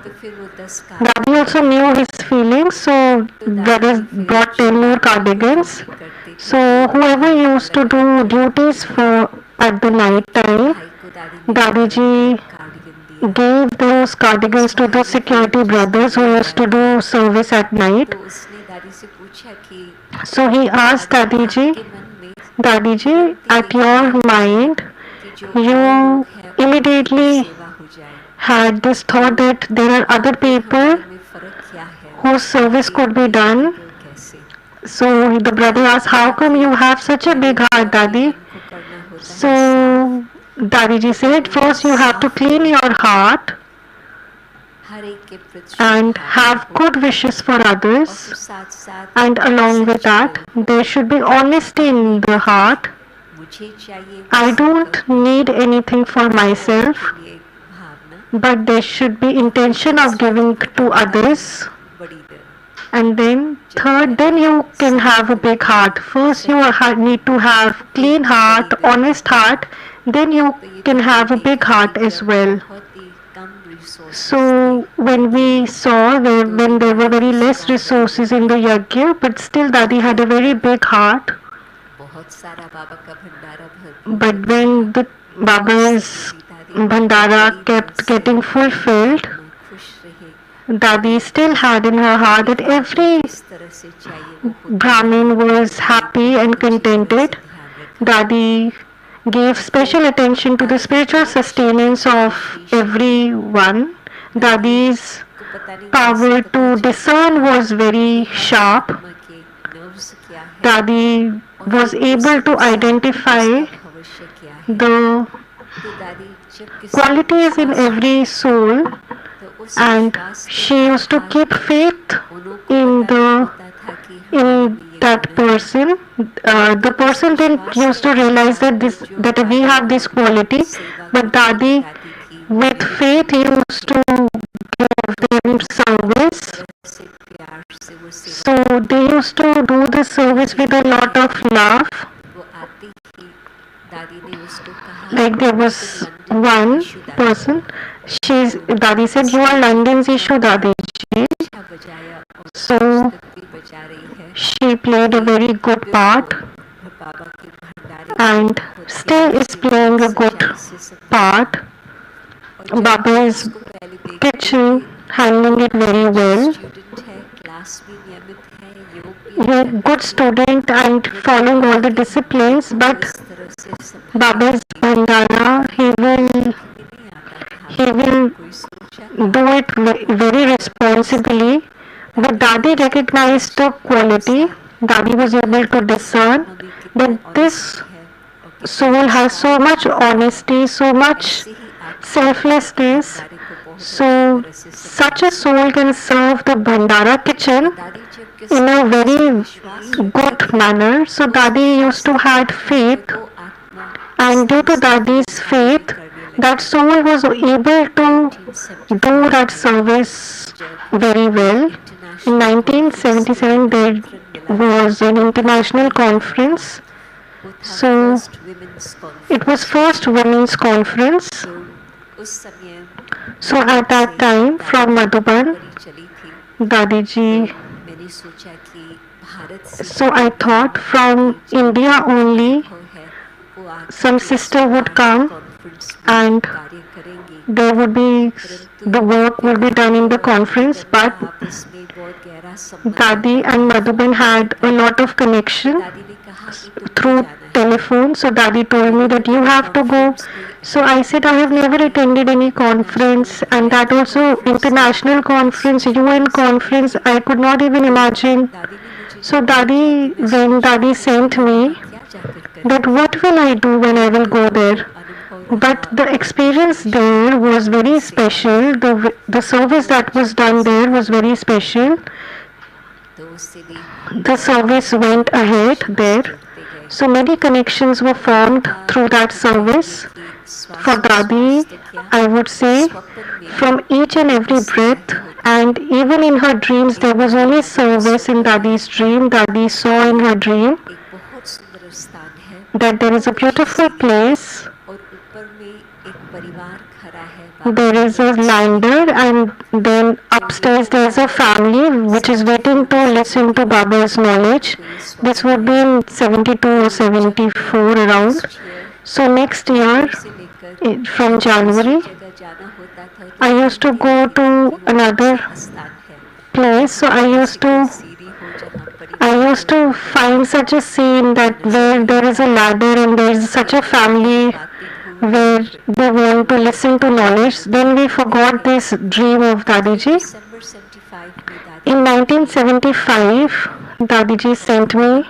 Dadi also knew his feelings, so brothers brought 10 more cardigans. So whoever used to do duties for at the night time, Dadiji gave those cardigans to the security brothers who used to do service at night. So he asked Dadiji, at your mind, you immediately had this thought that there are other people whose service could be done. So the brother asked, how come you have such a big heart, Dadi? So Dadiji said, first you have to clean your heart and have good wishes for others, and along with that there should be honesty in the heart. I don't need anything for myself, but there should be intention of giving to others. And then third, then you can have a big heart. First you need to have clean heart, honest heart, then you can have a big heart as well. So when we saw when there were very less resources in the yajna, but still Dadi had a very big heart. But when the Baba's Bhandara kept getting fulfilled, Dadi still had in her heart that every Brahmin was happy and contented. Dadi gave special attention to the spiritual sustenance of everyone. Dadi's power to discern was very sharp. Dadi was able to identify the qualities in every soul, and she used to keep faith in that person. The person then used to realize that we have this quality, but Dadi with faith used to give them service. So they used to do the service with a lot of love. Like there was one person, Dadi said, you are London's issue, DadiJi. So she played a very good part and still is playing a good part. Baba is kitchen, handling it very well. He is a good student and following all the disciplines, but Baba's Bhandara, he will do it very responsibly. But Dadi recognized the quality. Dadi was able to discern that this soul has so much honesty, so much selflessness. So such a soul can serve the Bhandara kitchen in a very good manner. So Dadi used to have faith, and due to Dadi's faith, that soul was able to do that service very well. In 1977, there was an international conference. So it was first women's conference. So at that time, from Madhuban, DadiJi. So I thought from India only some sister would come and there would be the work will be done in the conference, but Dadi and Madhuban had a lot of connection through telephone. So Dadi told me that you have to go. So I said I have never attended any conference, and that also international conference, UN conference, I could not even imagine. So when Dadi sent me that what will I do when I will go there? But the experience there was very special. The service that was done there was very special. The service went ahead there. So many connections were formed through that service. For Dadi, I would say, from each and every breath, and even in her dreams, there was only service in Dadi's dream. Dadi saw in her dream that there is a beautiful place there is a lander, and then upstairs there is a family which is waiting to listen to Baba's knowledge. This would be in 72 or 74 around. So next year, from January, I used to go to another place. So I used to find such a scene that where there is a ladder and there is such a family where they want to listen to knowledge. Then we forgot this dream of Dadiji. In 1975, Dadiji sent me,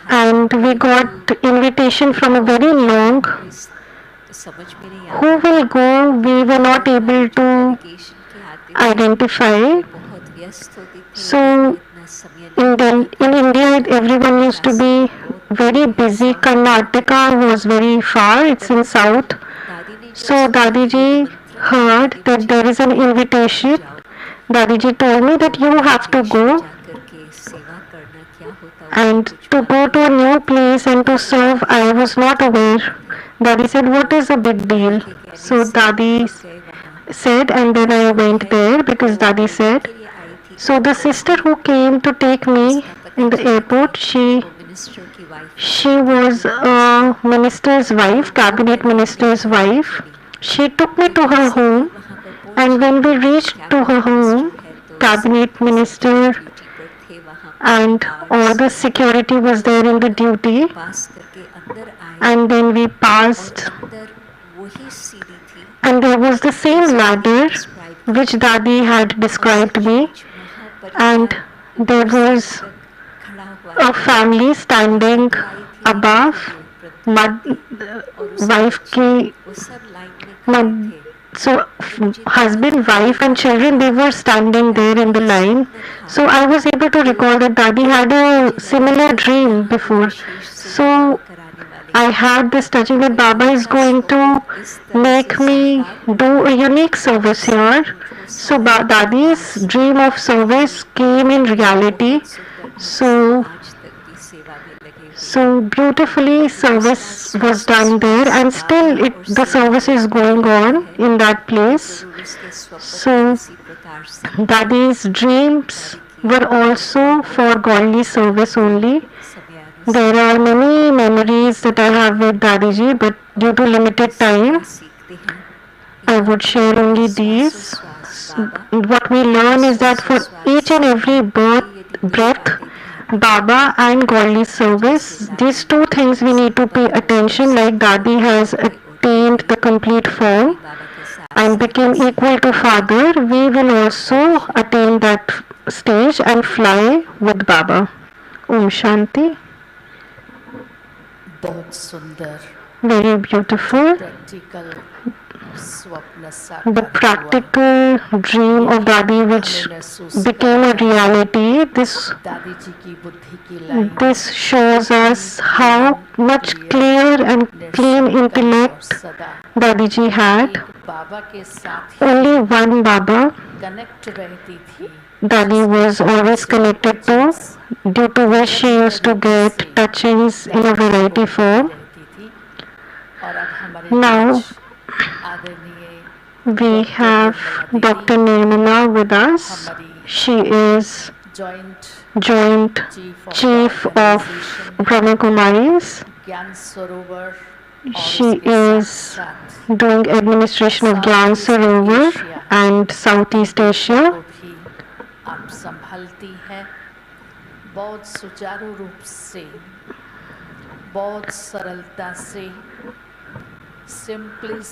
and we got invitation from a very long. Who will go? We were not able to identify. So in India, everyone used to be very busy. Karnataka was very far, it's in south. So Dadiji heard that there is an invitation. Dadiji told me that you have to go, and to go to a new place and to serve. I was not aware. Daddy said, what is a big deal? So Dadi said, and then I went there because Dadi said. So the sister who came to take me in the airport, she was a minister's wife, cabinet minister's wife. She took me to her home, and when we reached to her home, cabinet minister and all the security was there in the duty, and then we passed, and there was the same ladder which Dadi had described me, and there was a family standing above. Wife ki so husband, wife and children, they were standing there in the line. So I was able to recall that Dadi had a similar dream before. So I had this touching that Baba is going to make me do a unique service here. So Dadi's dream of service came in reality. So beautifully service was done there, and still the service is going on in that place. So Dadi's dreams were also for godly service only. There are many memories that I have with Dadiji, but due to limited time, I would share only these. What we learn is that for each and every breath, Baba and godly service, these two things we need to pay attention. Like Dadi has attained the complete form and became equal to Father, we will also attain that stage and fly with Baba. Om Shanti. बहुत सुंदर, very beautiful. The practical dream of Dadi which became a reality. This shows us how much clear and clean intellect Dadiji had. Only one Baba Dadi was always connected to, due to which she used to get touchings in a variety form. Now we have Dr. Nirmala with us. She is Joint Chief of Brahma Kumaris. She is doing administration of Gyan Sarovar and Southeast Asia. आप संभालती हैं बहुत सुचारू रूप से, बहुत सरलता से,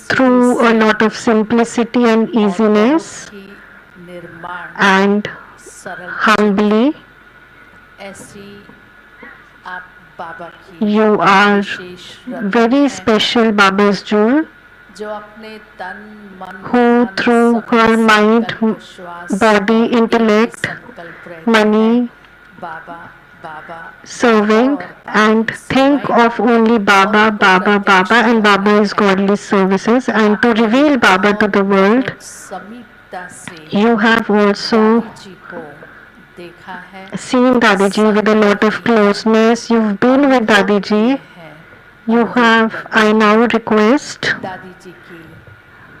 through a lot of simplicity and easiness and humbly. You are very special Baba's jewel, who through her mind, body, intellect, money, serving and think of only Baba, Baba, Baba, and Baba is godly services, and to reveal Baba to the world. You have also seen Dadiji with a lot of closeness. You've been with Dadiji I now request दादी जी की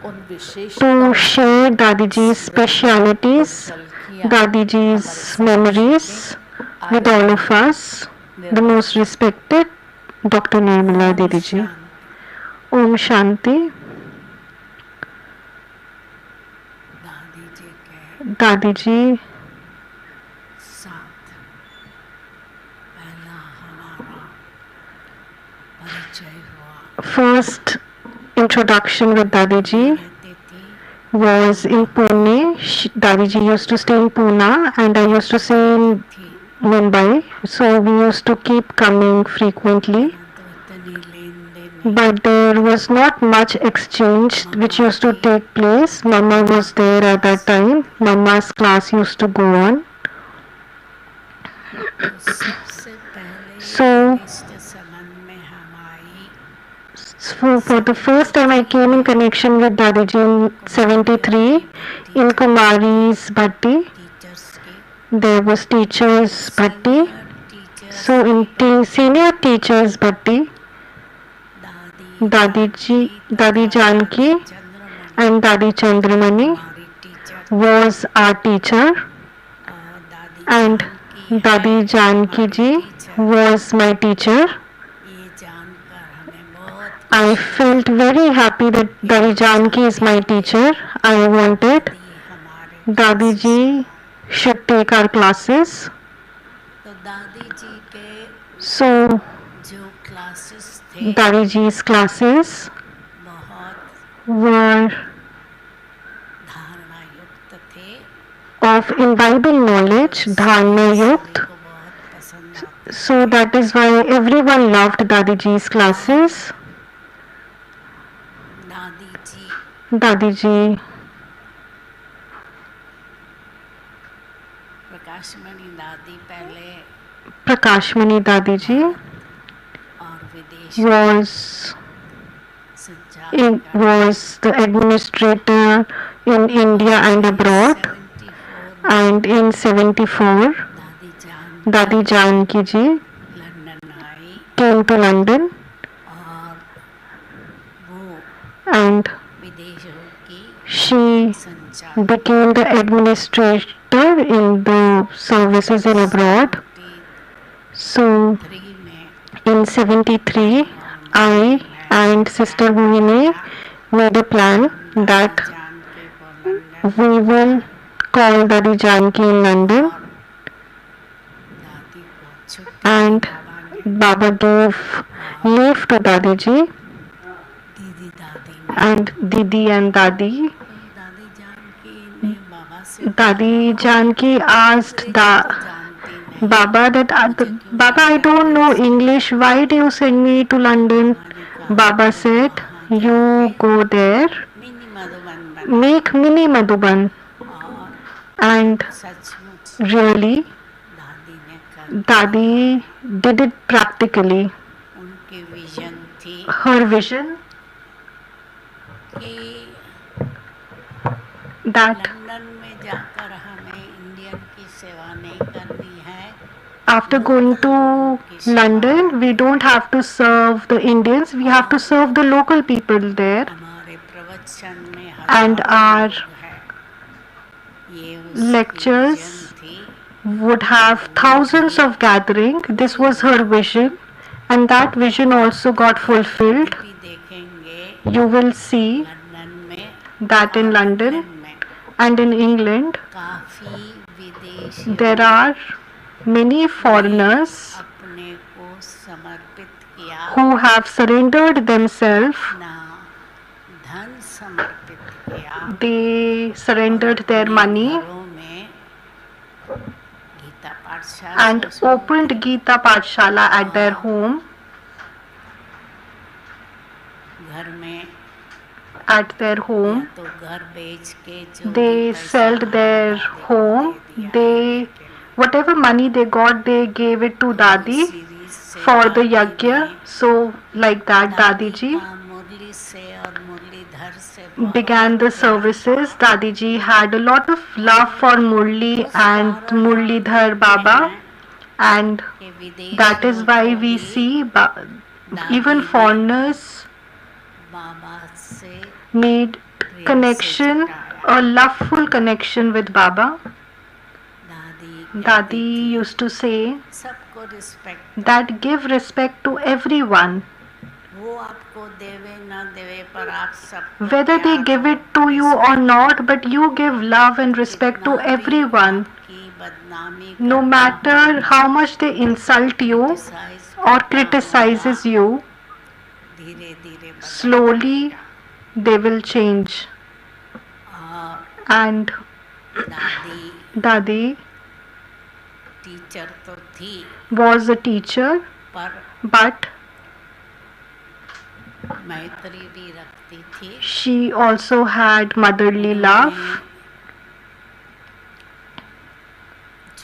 उन to विशेषताओं share Dadiji's स्मृतियाँ और specialities, झलकियाँ हमारे Dadiji's समक्ष रखें memories with आगे all of बढ़े us. The most Nirmala ji respected Dr. Nirmala Om Dadiji. Shanti Om Shanti. दादी जी के Dadiji, साथ पहला हमारा परिचय हुआ first introduction with वो Dadiji कहाँ रहती थी was in पूना में Pune. Dadiji used to stay in Pune and I used to stay आती in थी Mumbai. So we used to keep coming frequently. परंतु इतनी लेन देन नहीं But there was not much exchange which Mama used to थी take place. Mama Mama was की there at class that time. चलती Mama's class used to go on. तो सबसे पहले So घनिष्ठ संबंध में हम आई for the first time I came in 73 में connection with Dadiji in कुमारियों 73 की भट्टी in चलती थी Kumari's Bhatti. टीचर्स की There was तो teachers Bhatti. Senior teachers So की in भट्टी senior में teachers Bhatti, दादी Dadiji, जानकी Dadi तथा दादी Janki Chandramani and Dadi Chandramani हमारी टीचर थी was our teacher और दादी and जानकी है Dadi Janki हमारी ji teacher was my teacher. ये जानकर हमें बहुत I खुशी felt हुई very happy that कि Dadi हम Janki is चाहते my थे teacher. I wanted दादी हमारे Dadi क्लासेस ji लगाए should take our classes. तो दादी जी के So जो क्लासेस थे Dadi ji's classes बहुत were धारणा युक्त थे of imbibing तो knowledge, dharma इसलिए सभी yukt. को बहुत पसंद आते So थे that is why everyone loved Dadi ji's और classes. दादी जी Dadi ji, प्रकाशमणि दादी पहले Prakashmani Dadi ji भारत और विदेश की was संचालन करती was the administrator in India और and फिर abroad. 74 And में in 74, Dadi Dadi Janki Janki ji London आई came to London और वो and विदेशों की she संचालन became the administrator in the services in abroad. 73 So में in 73, और I मोहिनी मैं and Sister प्लान Mohini बनाया made a plan हम दादी that जानकी को London we will call Dadi Janki in London और दादी को छुट्टी दी and बाबा ने Baba gave और leave to Dadi ji दीदी दादी ने and Didi and Dadi. तो दादी जानकी ने बाबा से Dadi पूछा Janki asked अंग्रेजी तो the जानती नहीं Baba that मुझे क्यों Baba, I London don't know भेजा English. Why do you send me to London? बाबा ने कहा Baba तुम said, वहाँ you जाके go there, मिनी मधुबन बनाओ make mini Madhuban. और And सचमुच really, दादी ने करके Dadi दिखाया did it practically. उनकी विजन थी Her vision कि that लंदन में जाकर हमें इंडियन की सेवा नहीं करनी है after going लोकल लोगों to की सेवा London, we करनी don't have to serve the Indians, we have to और serve the local people there. हमारे प्रवचन में And हजारों our लोग हैं ये उसकी lectures विजन थी would have और वो thousands भी of gathering. This पूरी was her हुआ vision, and that vision also got तो आप fulfilled. अभी भी देखेंगे You will see लंदन में that in और London इंग्लैंड में and in England काफी there विदेशियों are many ने foreigners अपने को समर्पित किया who have surrendered themselves. अपना धन समर्पित किया They और surrendered their अपने money घरों में गीता पाठशाला and शुरू opened की Gita Pathshala at their और home. घर में At their या home, तो घर बेच के जो भी they पैसा sold आया their दादी को home. दे दिया They यज्ञ के लिए whatever money they got, they gave it to तो Dadi इसी रीत से for the दादी yajna. ने So like that, Dadi दादी ji का मुरली से और मुरलीधर से बहुत began the प्यार services. था Dadi ji had a lot of love और for Murli उस and कारण आप Murlidhar देखते Baba, हैं and कि that is विदेशियों why को we भी see even दादी ने foreigners बाबा से made प्रेम से connection, जुटाया। a loveful connection with Baba. दादी कहती Dadi थी used to say सबको रिस्पेक्ट दो, that give respect to everyone, वो आपको देवे न देवे पर आप सबको whether they प्यार give और it to you or respect not, दो। but you give love and respect to जितना भी everyone, आपकी बदनामी no करता matter हूँ, how much they insult you criticise or करता criticizes हूँ, you, धीरे धीरे बदल slowly जाएगा। they will change. और And दादी Dadi टीचर तो थी was a teacher, पर but मैत्री भी रखती थी। she also had motherly love. उन्होंने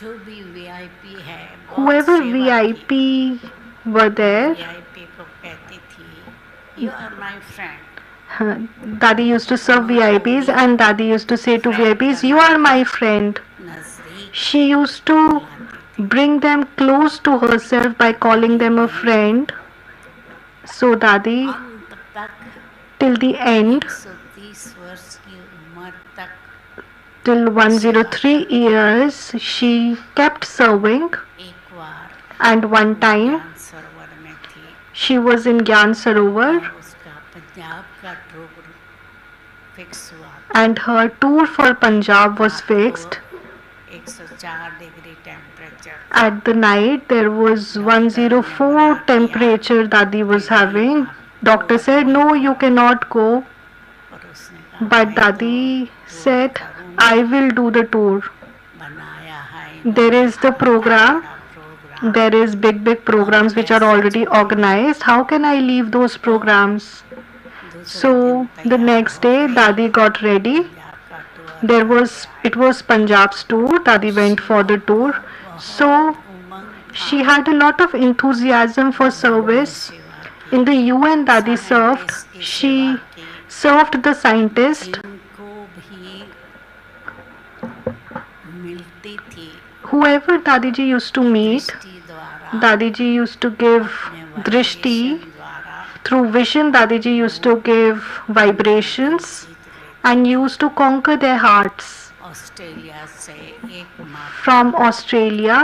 जो भी वीआईपी है बहुत Whoever सेवा की। VIP were there, वीआईपी को कहती थी you are my friend. Dadi used to serve VIPs, and Dadi used to say to VIPs, "You are my friend." नजदीक She used to बुलाती थी। bring them close to herself by calling them a दादी ने friend. So Dadi, अंत तक till the end, 130 वर्ष की उम्र तक till सेवा 103 करती। years, she kept serving. एक बार And one time, ज्ञान सरोवर में थी she was in Gyan Sarovar, और उसका पंजाब का टूर फिक्स हुआ था। and her tour for Punjab was रात को fixed. 104 degree temperature. At the night, there was 104 temperature Dadi was having. Doctor said, "No, you cannot go." और उसने कहा But मैं तो Dadi टूर said, करूंगी। "I will do the tour. बनाया है There इन्होंने is the बड़ा program. बड़ा programme. There is big programs which are already organized. How can I leave those programs?" दूसरे So दिन the तैयार next हो day, गई। Dadi got ready. पंजाब का टूर There was करके it was Punjab's tour. Dadi went for the tour. So बहुत उमंग था। she had a lot of enthusiasm for दादी ने service. सेवा की, In the UN Dadi served, scientist की she सेवा की, served the scientist. जिनको भी मिलती थी Whoever Dadiji used to meet, दृष्टि द्वारा, Dadiji used to give अपने drishti. वाइब्रेशन द्वारा Through vision, Dadiji used to give vibrations जीत लेती। and used to conquer their hearts. Australia से एक माँ From Australia,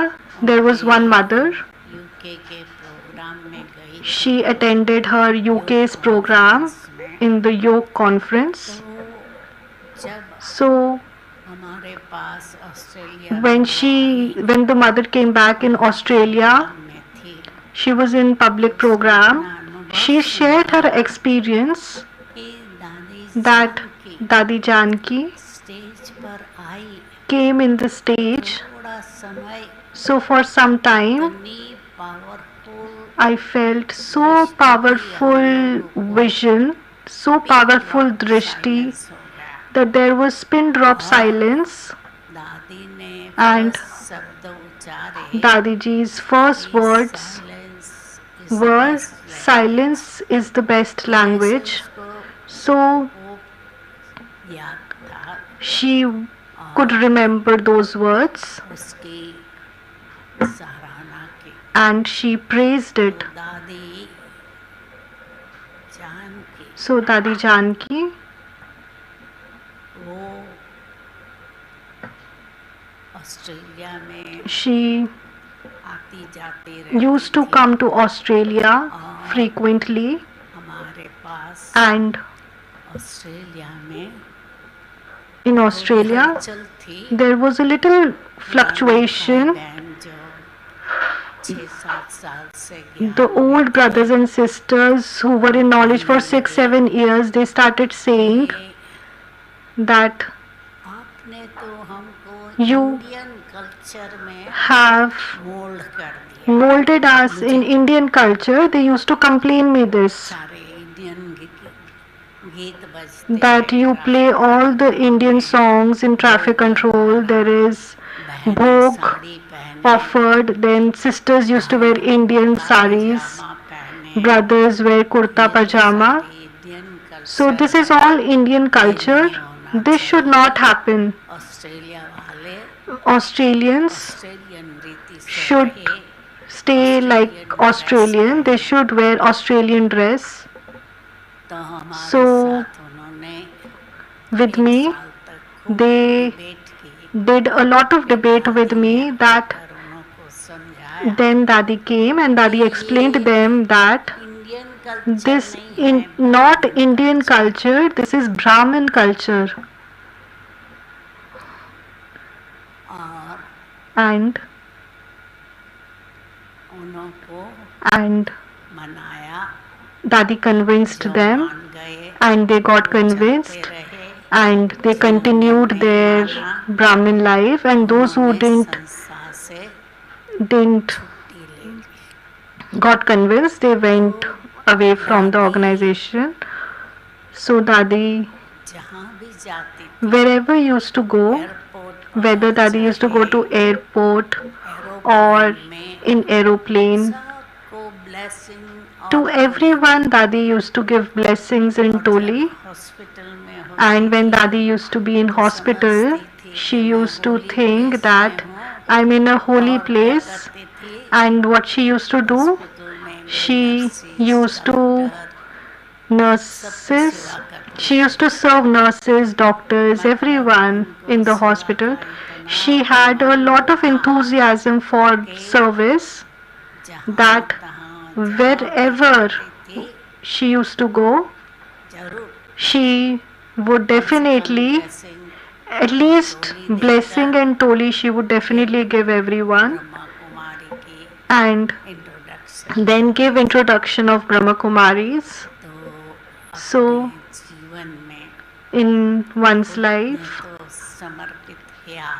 there was one mother. UK के programme में गई थी। She attended her UK's program in the Yoga conference. तो जब So हमारे पास Australia when the mother came back in Australia, में थी, she was in public program. She shared her experience कि Dadi that Janki Dadi Janki stage पर आई। came in the stage. थोड़ा समय So for some time, इतनी powerful I felt so powerful vision, so powerful drishti, silence हो गया। that there was pin drop silence. दादी ने And first शब्द उच्चारे Dadiji's first कि words silence is the were, best language। "Silence is the best language." उसको So वो याद था she could remember those words उसकी सराहना की। and she praised it. तो दादी जानकी So Dadi Janki, वो ऑस्ट्रेलिया में she आती जाती रहती used to थी। come to Australia frequently, हमारे पास and ऑस्ट्रेलिया में in थोड़ी Australia हलचल थी। there was a little fluctuation. बहन जो 6-7 साल से ज्ञान The में old थे, brothers and sisters who were in knowledge for 6-7 years, they started saying कि that आपने तो हमको You इंडियन कल्चर में have मोल्ड कर दिया। molded us in Indian culture. They used to complain me this, सारे इंडियन गीत बजते that हैं, you play all the Indian songs in traffic control. There is बहनें Bhog साड़ी पहने, offered, then sisters used to wear Indian saris, पायजामा पहने, brothers wear kurta pajama. सारी Indian culture So this is all Indian culture. This should not happen. Australia वाले Australians Australian रीति से should रहे, stay like Australian. They should wear Australian dress. तो हमारे So साथ उन्होंने with 1 me, साल तक खूब they डिबेट की। did a lot of debate with दादी me ने that आकर उनको समझाया then Dadi came and Dadi कि explained ये them that Indian culture this नहीं in है, not ब्राह्मण Indian culture. culture, this is Brahmin culture. और And उनको and मनाया, Dadi convinced जो them मान गए and they got वो चलते convinced रहे। and they जिन्होंने continued नहीं their माना Brahmin life, and those who उन्होंने संस्था से didn't छुट्टी ले ली। got convinced, they went तो away from the दादी organization. So Dadi, जहाँ भी जाती थी, wherever used to go, airport whether पर Dadi used to go to चाहे airport or एरोप्लेन में, in aeroplane, सबको ब्लेसिंग to और everyone Dadi used to give blessings in और जब Toli. हॉस्पिटल में होती And when थी Dadi used to be in तो hospital, समझती थी she कि मैं used to Holi think place में that हूँ। I'm in a holy और क्या place. करती थी, And what she used to do, hospital में भी she nurses, used to doctor सबकी nurses, सेवा करती she used to serve nurses, doctors, मैं everyone उनको in the सेवा hospital. का इतना She had a lot of जुनून था enthusiasm for कि service जहाँ that तहाँ जहाँ भी wherever जाती थी she used to go, जरूर she would कम से कम definitely, ब्लेसिंग at और least टोली blessing देकर and Toli she would definitely फिर give everyone, ब्रह्मा कुमारी की and introduction then the. give introduction of Brahma Kumaris. तो So अपने जीवन में in one's खुद ने life, तो समर्पित किया,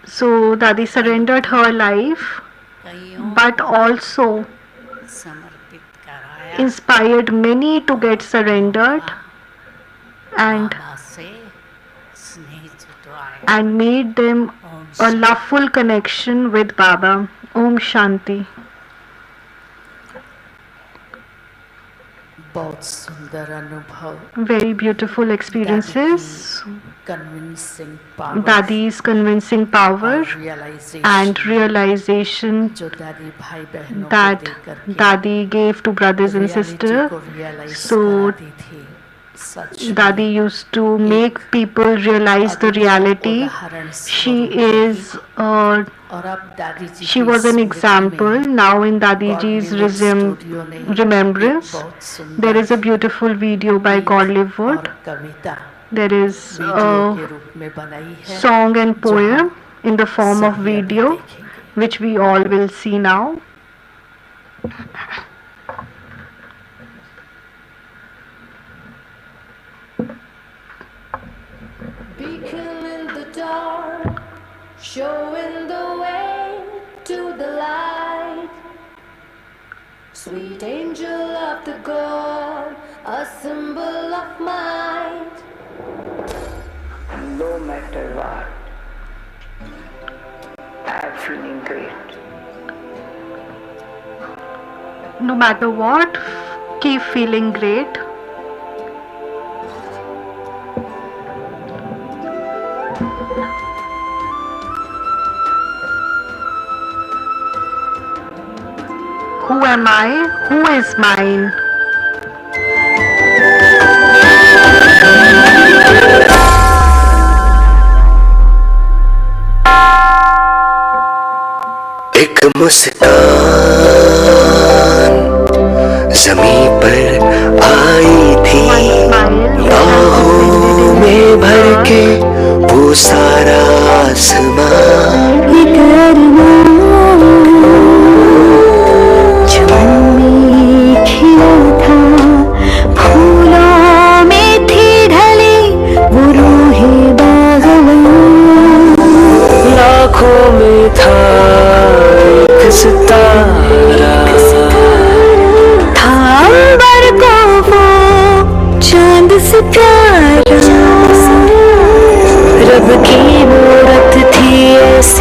so Dadi surrendered परंतु her life, कईयों but को also समर्पित कराया inspired many to और get surrendered उनका and बाबा से स्नेह जुटवाया। and made them Om a Shanti. loveful connection with Baba. Om Shanti. बहुत सुंदर अनुभव, Very beautiful दादी experiences. की convincing power Dadi's convincing power और and रियलाइजेशन realization जो दादी भाई बहनों को that दे करके Dadi gave to brothers and reality sisters. को रियलाइज So कराती थी। सच Dadi में used to make people realize the अद्भुत reality. उदाहरण She स्वरूप रही। is a और अब दादी जी She की was an स्मृति example. में Now in DadiJi's Godlywood studio ने एक Remembrance, बहुत there सुंदर is a beautiful video by गीत Godlywood. और कविता There is वीडियो a के रूप में बनाई है, song and जो poem हम in the form of सभी अभी video, देखेंगे। which we all will see now. Beacon in the dark, showing the way to the light. Sweet angel of the God, a symbol of might. No matter what, I'm feeling great. No matter what, keep feeling great. Who am I? Who is mine? एक मुस्कान ज़मीं पर आई थी, बाहों में भर के वो सारा आसमां। लाखों में था एक सितारा, था अंबर को वो चांद से प्यारा। रब की मूरत थी ऐसी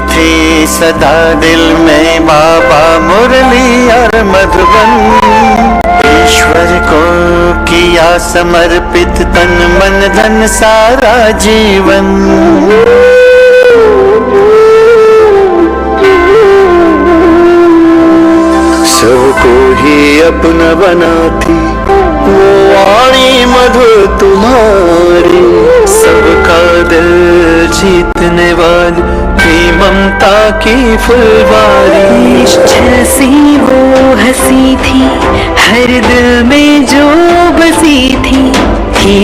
थी सदा दिल में बाबा मुरली और मधुबन। ईश्वर को किया समर्पित तन मन धन सारा जीवन। सबको ही अपना बनाती वो वाणी मधुर तुम्हारी। सबका दिल जीतने वाली थी ममता की फुलवारी। निश्चल सी वो हंसी थी हर दिल में जो बसी थी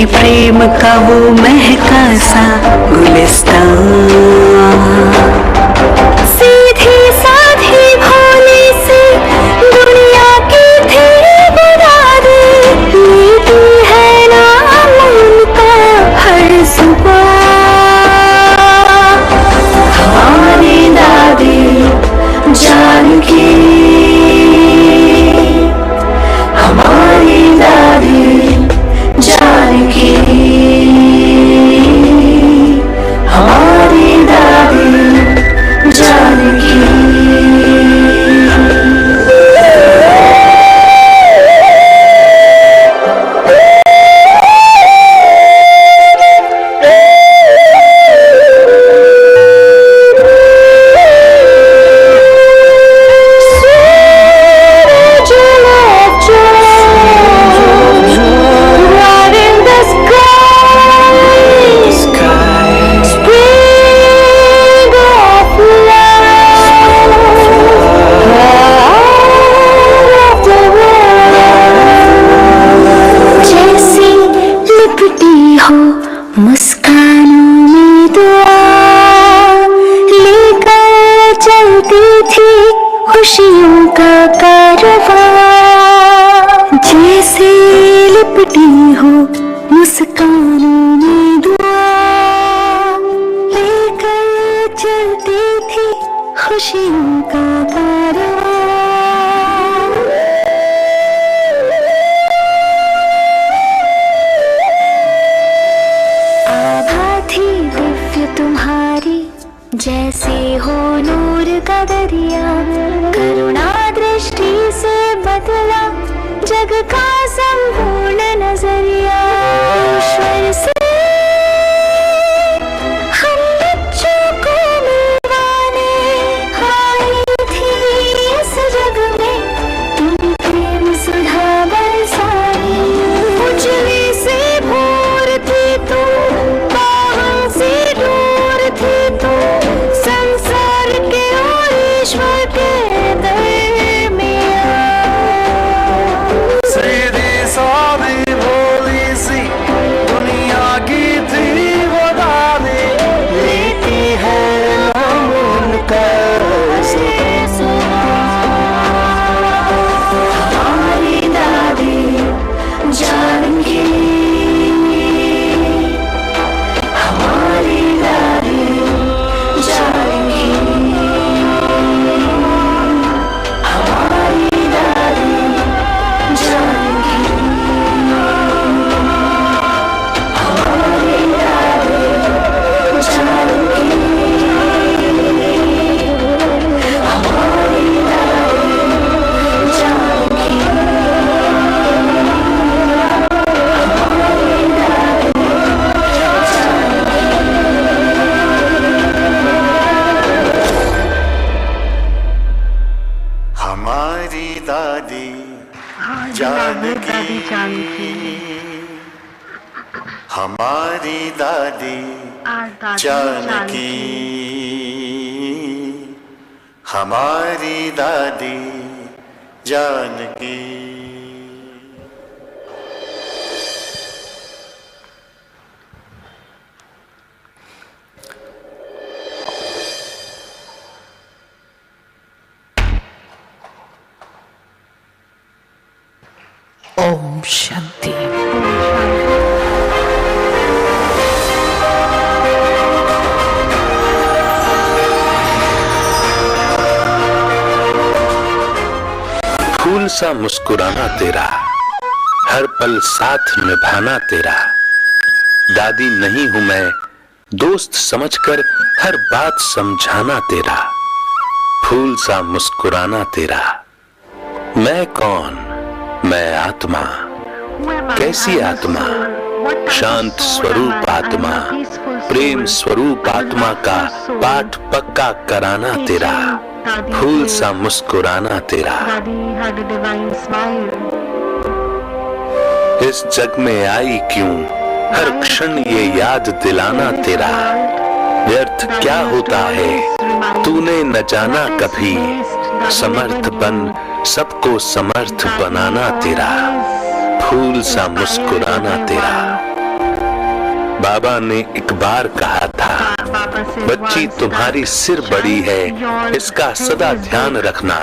प्रेम का वो महका सा गुलिस्तान। सीधी साधी भोली सी दुनिया की थी बुरादी। नीति है नाम उनका हर सुबह। हमारी दादी जानकी, हमारी दादी जानकी, हमारी दादी जानकी। मुस्कानों में दुआ लेकर चलती थी खुशियों का कारवां। जैसे लिपटी हो मुस्कानों में दुआ लेकर चलती थी खुशियों का कारवां। तुम्हारी जैसे हो नूर का दरिया। करुणा दृष्टि से बदला जग का संपूर्ण नजरिया। ईश्वर से हम बच्चों को मिलवाने आई थी इस जग में। तुम प्रेम सुधा बरसाने उजली से भोर थी तू, पावन से दूर थी तू। संसार के और ईश्वर के दर में सीधी सादी भोली सी दुनिया की थी वो दादी। लेती है नाम उनका हमारी दादी जानकी, हमारी दादी जानकी, हमारी दादी जानकी, हमारी दादी जानकी, हमारी दादी जानकी। हमारी दादी जानकी, हमारी दादी जानकी, हमारी दादी जानकी। ओम शांति। फूल सा मुस्कुराना तेरा, हर पल साथ निभाना तेरा। दादी नहीं हूं मैं दोस्त समझकर हर बात समझाना तेरा, फूल सा मुस्कुराना तेरा। मैं कौन, मैं आत्मा, कैसी आत्मा, शांत स्वरूप आत्मा, प्रेम स्वरूप आत्मा का पाठ पक्का कराना तेरा, फूल सा मुस्कुराना तेरा। इस जग में आई क्यों, हर क्षण ये याद दिलाना तेरा। व्यर्थ क्या होता है तूने न जाना कभी, समर्थ बन सबको समर्थ बनाना तेरा, फूल सा मुस्कुराना तेरा। बाबा ने एक बार कहा था, बच्ची तुम्हारी सिर बड़ी है, इसका सदा ध्यान रखना।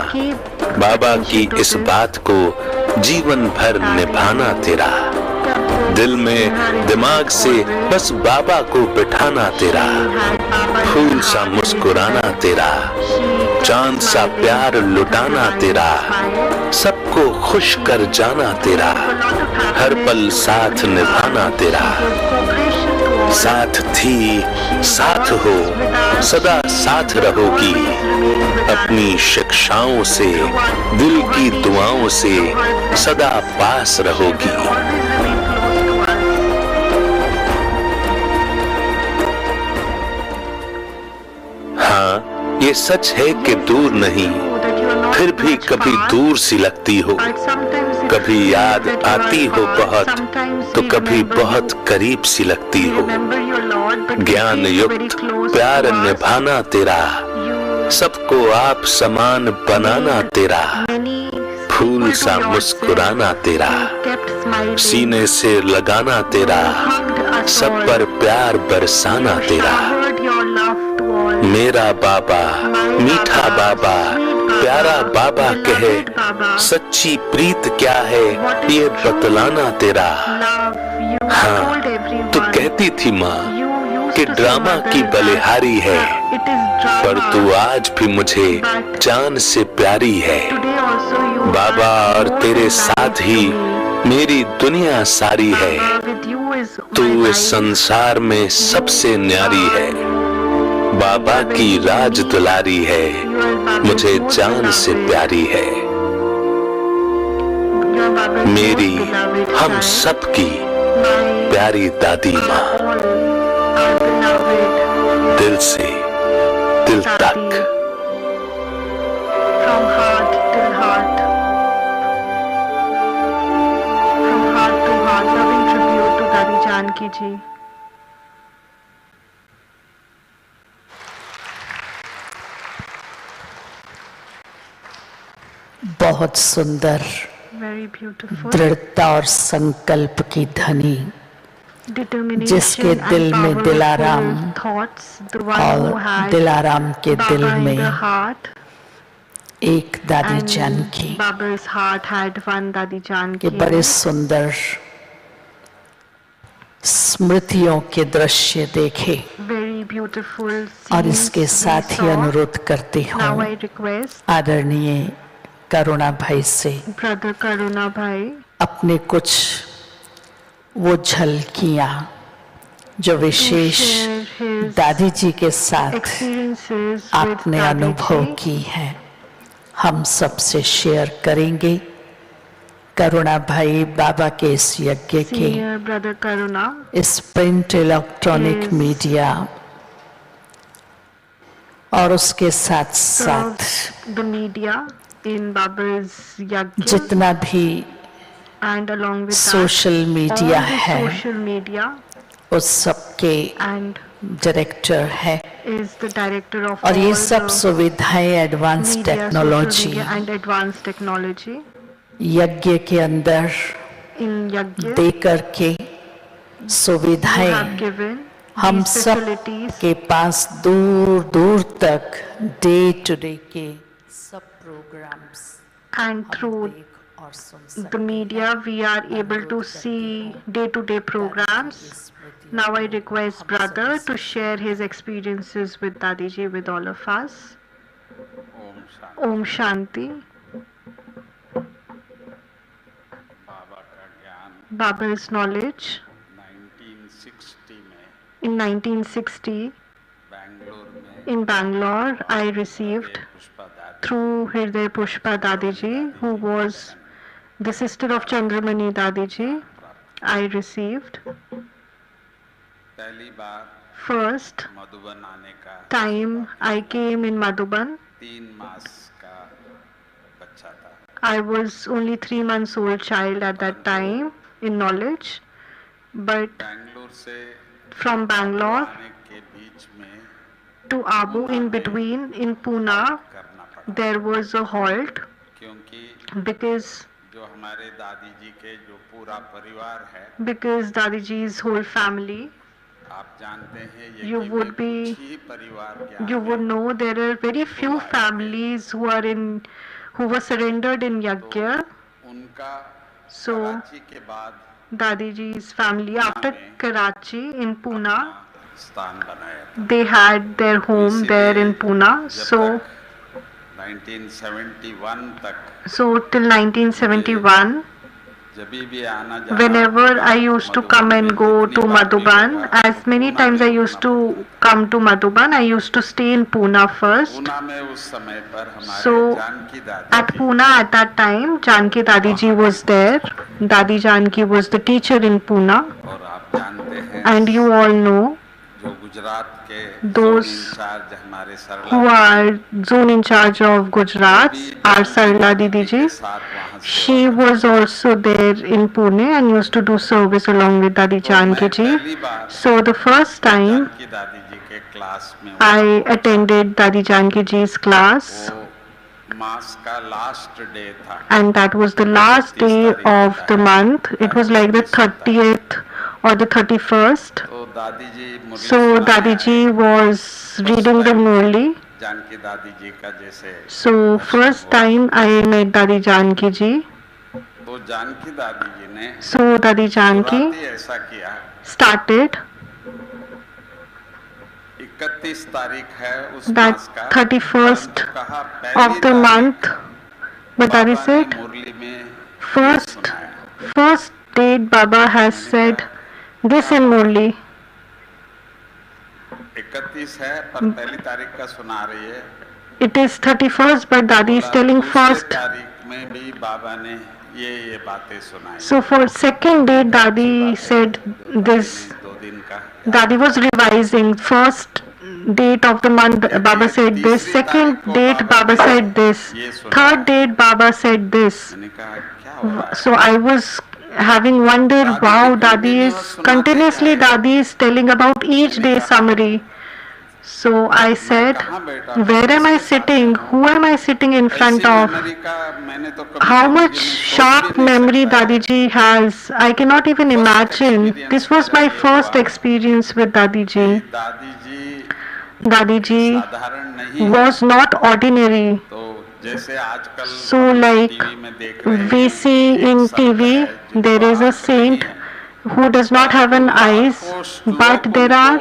बाबा की इस बात को जीवन भर निभाना तेरा, दिल में दिमाग से बस बाबा को बिठाना तेरा, फूल सा मुस्कुराना तेरा। चांद सा प्यार लुटाना तेरा, सबको खुश कर जाना तेरा, हर पल साथ निभाना तेरा। साथ थी, साथ हो, सदा साथ रहोगी, अपनी शिक्षाओं से, दिल की दुआओं से सदा पास रहोगी। हाँ, ये सच है कि दूर नहीं, फिर भी कभी दूर सी लगती हो। कभी याद आती हो बहुत, तो कभी बहुत करीब सी लगती हो। ज्ञान युक्त प्यार निभाना तेरा, सबको आप समान बनाना तेरा, फूल सा मुस्कुराना तेरा। सीने से लगाना तेरा, सब पर प्यार बरसाना तेरा। मेरा बाबा, मीठा बाबा, प्यारा बाबा कहे, सच्ची प्रीत क्या है ये बतलाना तेरा। हाँ, तो कहती थी माँ कि ड्रामा की बलिहारी है, पर तू आज भी मुझे जान से प्यारी है। बाबा और तेरे साथ ही मेरी दुनिया सारी है, तू इस संसार में सबसे न्यारी है। बाबा की राज दुलारी है, मुझे जान से प्यारी है। मेरी हम सबकी प्यारी दादी माँ, दिल से दिल तक। From heart till heart, from heart to heart, loving tribute to Dadi Janki ji. बहुत सुंदर, Very beautiful. दृढ़ता और संकल्प की धनी, Determination जिसके and दिल में powerful Dilaram thoughts, the one who और had दिलाराम के दिल Baba in में the heart, एक दादी and Janaki. Baba's heart had one Dadi Janki. ये बड़े सुंदर स्मृतियों के दृश्य देखे Very beautiful और scenes इसके we साथ ही saw. अनुरोध करती Now हूँ I request आदरणीय करुणा भाई से Brother Karuna Bhai अपने कुछ वो झलकियाँ जो to विशेष share his दादी जी के साथ experiences with आपने अनुभव DadiJi. की है, हम सबसे शेयर करेंगे। करुणा भाई बाबा के इस यज्ञ के, Senior Brother Karuna इस प्रिंट इलेक्ट्रॉनिक is मीडिया और उसके साथ साथ served the media in Baba's Yajna, जितना भी and along with social that, media all the है social media, उस सबके and डायरेक्टर है। is the director of और ये all सब the सुविधाएं advance media, social technology media and advanced technology यज्ञ के अंदर in Yajna. दे करके You सुविधाएं have given हम these सब facilities के पास दूर दूर तक डे टू डे के सब प्रोग्राम्स and through देख और सुन the सकते media we are able to see day-to-day programs. Now I request brother to share his experiences with DadiJi with all of us. Om Shanti. बाबा का ज्ञान Baba's knowledge 1960 में In 1960, Bangalore में in Bangalore, I received Pushpa दादी through Hriday Pushpa Dadiji, who was the sister of Chandramani Dadiji, I received पहली बार first Madhuban आने का time I came in Madhuban. 3 मास का बच्चा था, I was only 3 months old child at that time in knowledge, but Bangalore से from Bangalore आने के बीच में to Abu in between in Pune करना पड़ा, there was a halt क्योंकि because जो हमारे दादी जी के जो पूरा परिवार है, Dadiji's whole family, आप जानते हैं ये you कि would वे be कुछ ही परिवार ज्ञान you would में know there are very few families who were surrendered in Yajna. उनका So कराची के बाद Dadiji's family after Karachi in Pune, स्थान बनाया था। they had their home there in Pune. जब So तक 1971 तक so till 1971, जब भी आना जाना whenever I used to come and go to Madhuban, as many times I used to come to Madhuban, I used to stay in Pune first. Poona में उस समय पर हमारे So जानकी दादी at Pune at that time, Janki Dadiji was there. Dadi Janki was the teacher in Pune, और आप जानते हैं and you all know जो गुजरात के those इंचार्ज हमारे सरला who are zone in charge of Gujarat are Sarla Didiji. She was also there in Pune and used to do service along with Dadi Janki ji. So the first time Janaki दादी जी के class में I attended Dadi Janki ji's class, वो मास का last day था, and that was the last day of the month. It was like the 30th or the 31st. तो दादी जी मुरली So सुनाने Dadiji आए। was reading the Murli. Janaki दादी जी का जैसे So first time I met Dadi Janki ji. तो जानकी दादी जी ने So Dadi Janki शुरुआती ऐसा किया, started 31 तारीख है उस that मास का, 31st परंतु कहा पहली of the तारीख month. But Dadi बाबा ने said मुरली में first सुनाया। first date Baba has said this in Murli. 31 है पर पहली तारीख का सुना रही है। It is 31st, but Dadi is बोला, telling दूसरे first. तारीख में भी बाबा ने ये बातें सुनाई। So for second date Dadi said this. 2 दिन का Dadi was revising. First date of the month Baba said this. Second date Baba said this. Third date Baba said this. मैंने कहा क्या हो रहा है? So I was having wonder, wow, Dadi is continuously Dadi is telling about each day summary. So I said, where am I sitting? Who am I sitting in front ऐसी of? Memory का मैंने तो कभी How जिंदगी much में सोच sharp भी नहीं memory सकता है। Dadiji has. I cannot even imagine. This was my first experience with Dadiji. दादी जी Dadiji साधारण नहीं was not ordinary. तो जैसे आजकल So like टीवी में देख रहे हैं, we see एक in संत TV, है जिनको there is a आंख नहीं saint है, who does not have an eyes, but there are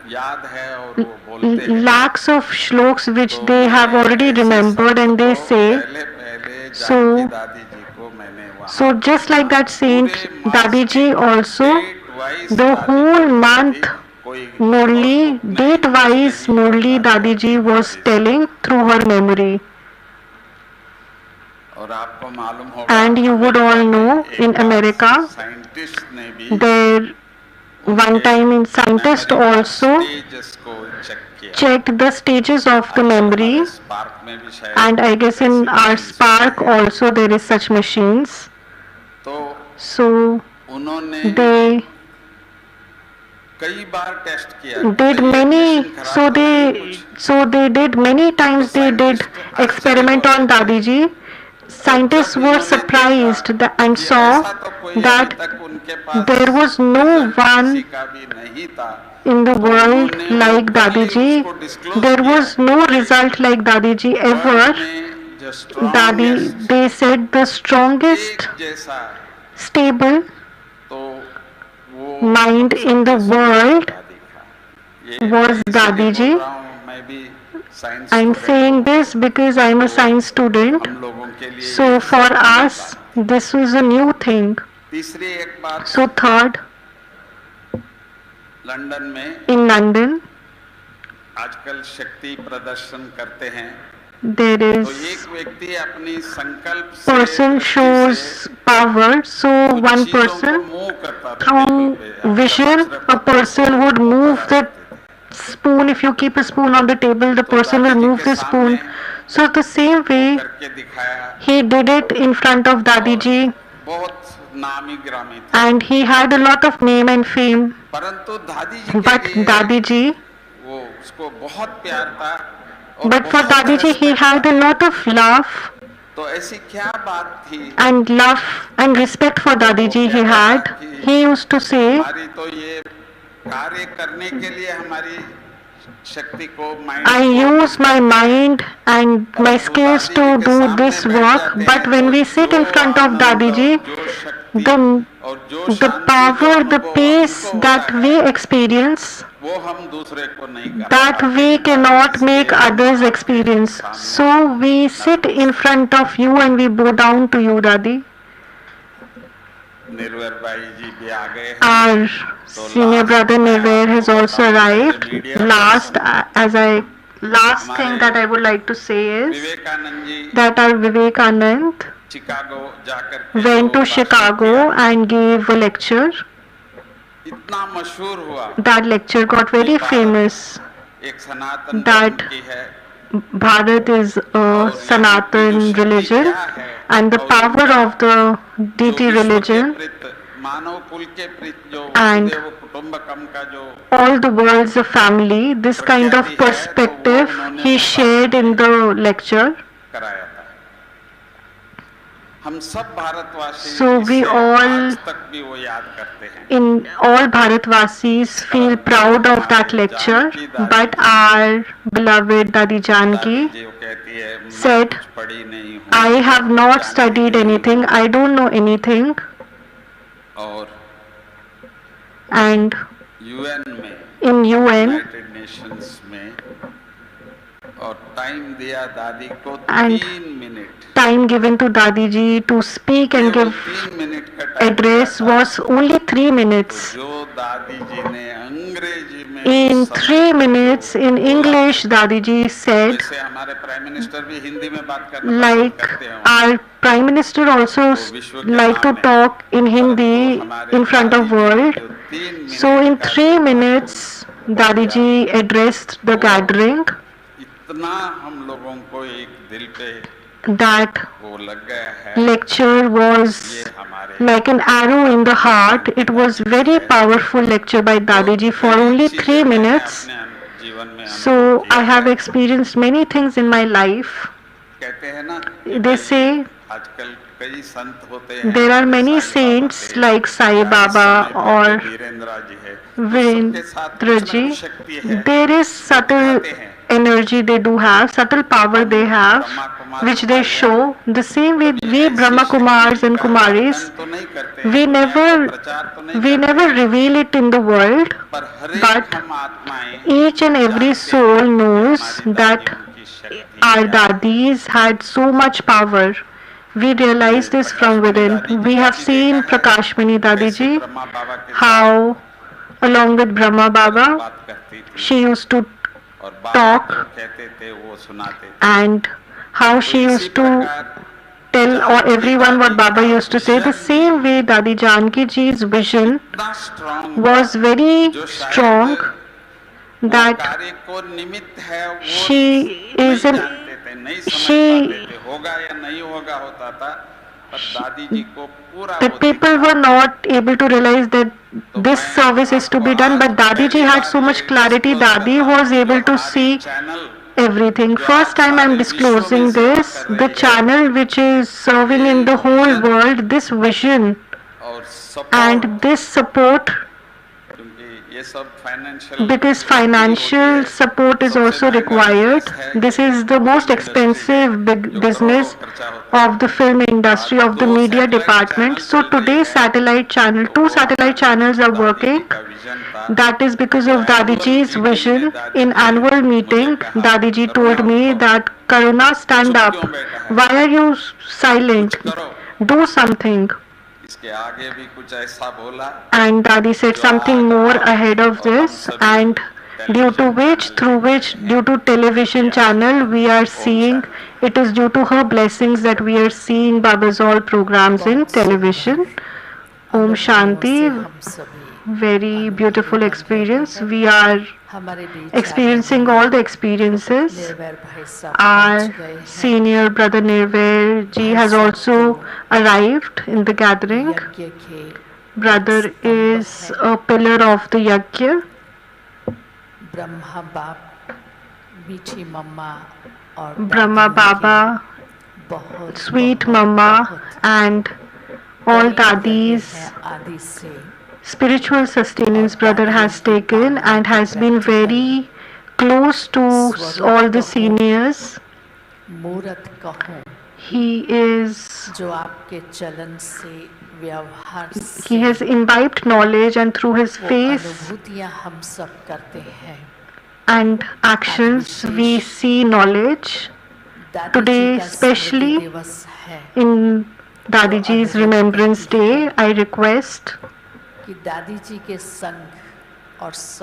याद है और वो बोलते हैं। lakhs of shloks which they have already remembered, and they say, पहले so जानकी दादी जी को मैंने वहाँ so just like that saint Dadiji also, the whole month कोई Murli, date wise Murli Dadiji was telling through her memory. और आपको मालूम होगा And you would all know in America, scientist ने भी there one time in scientist also stages को check किया, checked the stages of the memory, spark में भी शायद and I guess in our Spark also there is such machines. तो So उन्होंने they कई बार टेस्ट किया, did कई many, ऑपरेशन खराब so they did many times they did experiment on Dadiji. Scientists were surprised and saw that there was no one in the world like Dadiji. There was no result like Dadiji ever. They said the strongest stable mind in the world was Dadiji. I'm saying this because I'm a science student. So for us, this was a new thing. So third, London में In London, आजकल शक्ति प्रदर्शन करते हैं, there तो is एक व्यक्ति अपनी संकल्प से person दृष्टि shows से power, so कुछ one चीजों को person मूव करता था through टेबल पे, आप vision, चाबा a रखते थे, person उसको would मूव move करा the देते थे। spoon. If you keep a spoon on the table, the तो person will दादी जी move के the spoon. सामने So the same वो way करके दिखाया he did it in front of और DadiJi, बहुत नामी ग्रामी था, and he had a lot of name and fame. परंतु दादी जी के But लिए DadiJi, वो उसको बहुत प्यार था और but for बहुत DadiJi, he रेस्पेक्ट had था। a lot of love तो ऐसी क्या बात थी, and love and respect for DadiJi he had. He used to say, हमारी तो ये कार्य करने के लिए हमारी शक्ति को, माइंड I को, use my mind and my skills to do this work, but when we sit in front of DadiJi, the power, the peace that we experience, वो हम दूसरे को नहीं कर that we cannot make others experience. So we sit in front of you and we bow down to you, Dadi. निर्वैर भाई जी भी आ गए हैं। Our senior brother Nirvair has also arrived. Last thing that I would like to say is Vivekanand ji that our Vivekanand Chicago जाकर के went to जो भाषण Chicago किया, and gave a lecture. इतना मशहूर हुआ, That lecture got very famous. एक सनातन that धर्म की है Bharat is a Sanatan religion, and the power of the deity religion मानव कुल के प्रति जो and वसुदेव कुटुंबकम का जो all the world's a family, this kind of perspective he shared in the lecture. कराया था। हम सब भारतवासी So we इसे all आज तक भी वो याद करते हैं। in all Bharatvasis feel proud of that lecture, but our beloved Dadi Janki जो कहती है मैं said, कुछ पढ़ी नहीं हूँ, I have not studied anything, I don't know anything, और and यूएन में, in UN यूनाइटेड नेशंस में, और टाइम दिया दादी को And 3 minute, time given to Dadiji to speak and केवल give 3 मिनट का टाइम address दिया था। was only 3 minutes. जो दादी जी ने अंग्रेजी में In जो 3 minutes in English, Dadiji said, जैसे हमारे प्राइम मिनिस्टर भी हिंदी में बात करना पसंद like करते हैं, our Prime Minister also like to talk in Hindi in front of world. So in 3 minutes, Dadiji addressed the gathering. इतना हम लोगों को एक दिल पे That वो लग गया है, lecture was ये हमारे like an arrow in the heart. It was very powerful lecture by Dadiji for only 3 minutes. अपने जीवन में So अनुभव किया I have है। experienced many things in my life. कहते हैं ना, They say आजकल कई संत होते हैं, there are many Sai Baba saints थे, like Sai या इस Baba समय पे or वीरेंद्र जी है, तो सबके साथ कुछ Virendra ना ji. कुछ शक्ति है, There is subtle energy they do have, subtle power they have, which they show. The same way we Brahma Kumars and Kumaris, तो नहीं करते, we प्रचार तो नहीं never reveal it in the world, पर हर एक but हम आत्माएं each and every soul knows that की शक्ति our dadis had so much power. We realize this from within. We have seen Prakashmani Dadiji, Brahma बाबा के how along with Brahma Baba, बात करती थी she used to और बाबा talk जो कहते थे वो सुनाते थे। and how she used to tell or everyone what Baba used to say. The same way Dadi Janki ji's vision इतना strong was very strong that कार्य को निमित्त है, वो she नहीं is an जानते थे, नहीं समझ she- पाते थे, होगा या नहीं होगा होता था, पर दादी जी को पूरा that वो people दिखा। were not able to realize that this service is to be done, but Dadiji had so much clarity. Dadi was able to see channel everything. First time I'm disclosing this, the channel which is serving in the whole world this vision और and support, this support, क्योंकि ये सब financial, because financial support is also required. This is the most expensive big business of the film industry, of the media department. So today satellite channel, 2 satellite channels are working. That is because of Dadiji's vision. In annual meeting, Dadiji told me that Karuna, stand up. Why are you silent? Do something. इसके आगे भी कुछ ऐसा बोला And Dadi said something more ahead of this, and due to which, through which, due to television channel, we are seeing, it is due to her blessings that we are seeing Baba's all programs in television. Om Shanti, very beautiful experience. We are experiencing all the experiences. Our senior brother Nirvair ji has also arrived in the gathering. Brother is a pillar of the Yajna. Brahma Baba, Sweet Mama, and all Dadis. Spiritual sustenance brother has taken and has been very close to all the seniors. He has imbibed knowledge, and through his face and actions we see knowledge. Today, especially in DadiJi's Remembrance Day, I request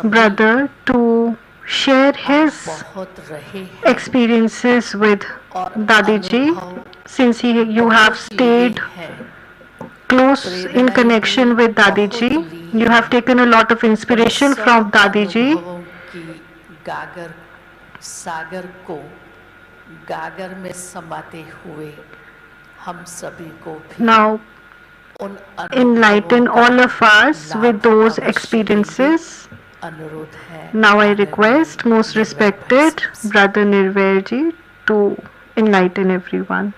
brother to share his experiences with DadiJi, since you have stayed close in connection with DadiJi. You have taken a lot of inspiration from DadiJi. Now enlighten all of us with those experiences. Now I request most respected brother Nirvair ji to enlighten everyone.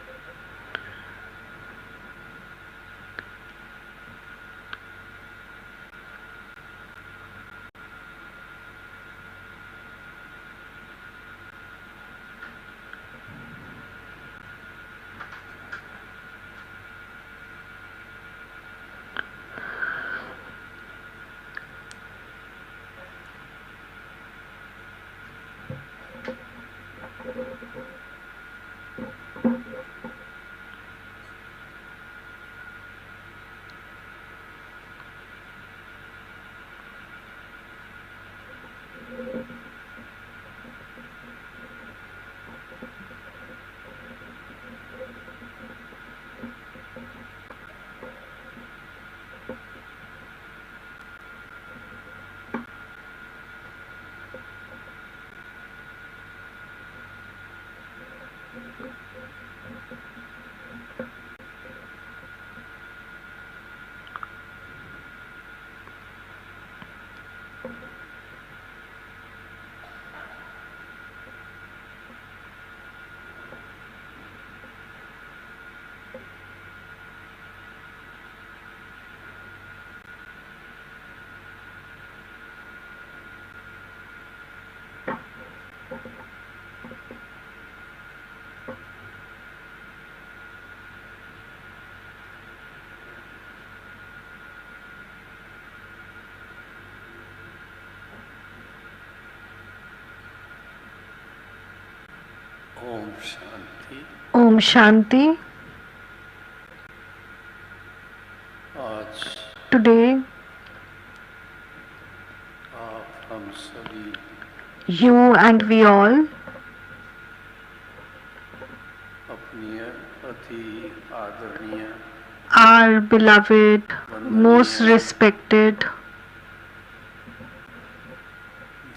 Om Shanti. Om Shanti. आज Today आप हम सभी you and we all अपनी अति आदरणीय our beloved, most respected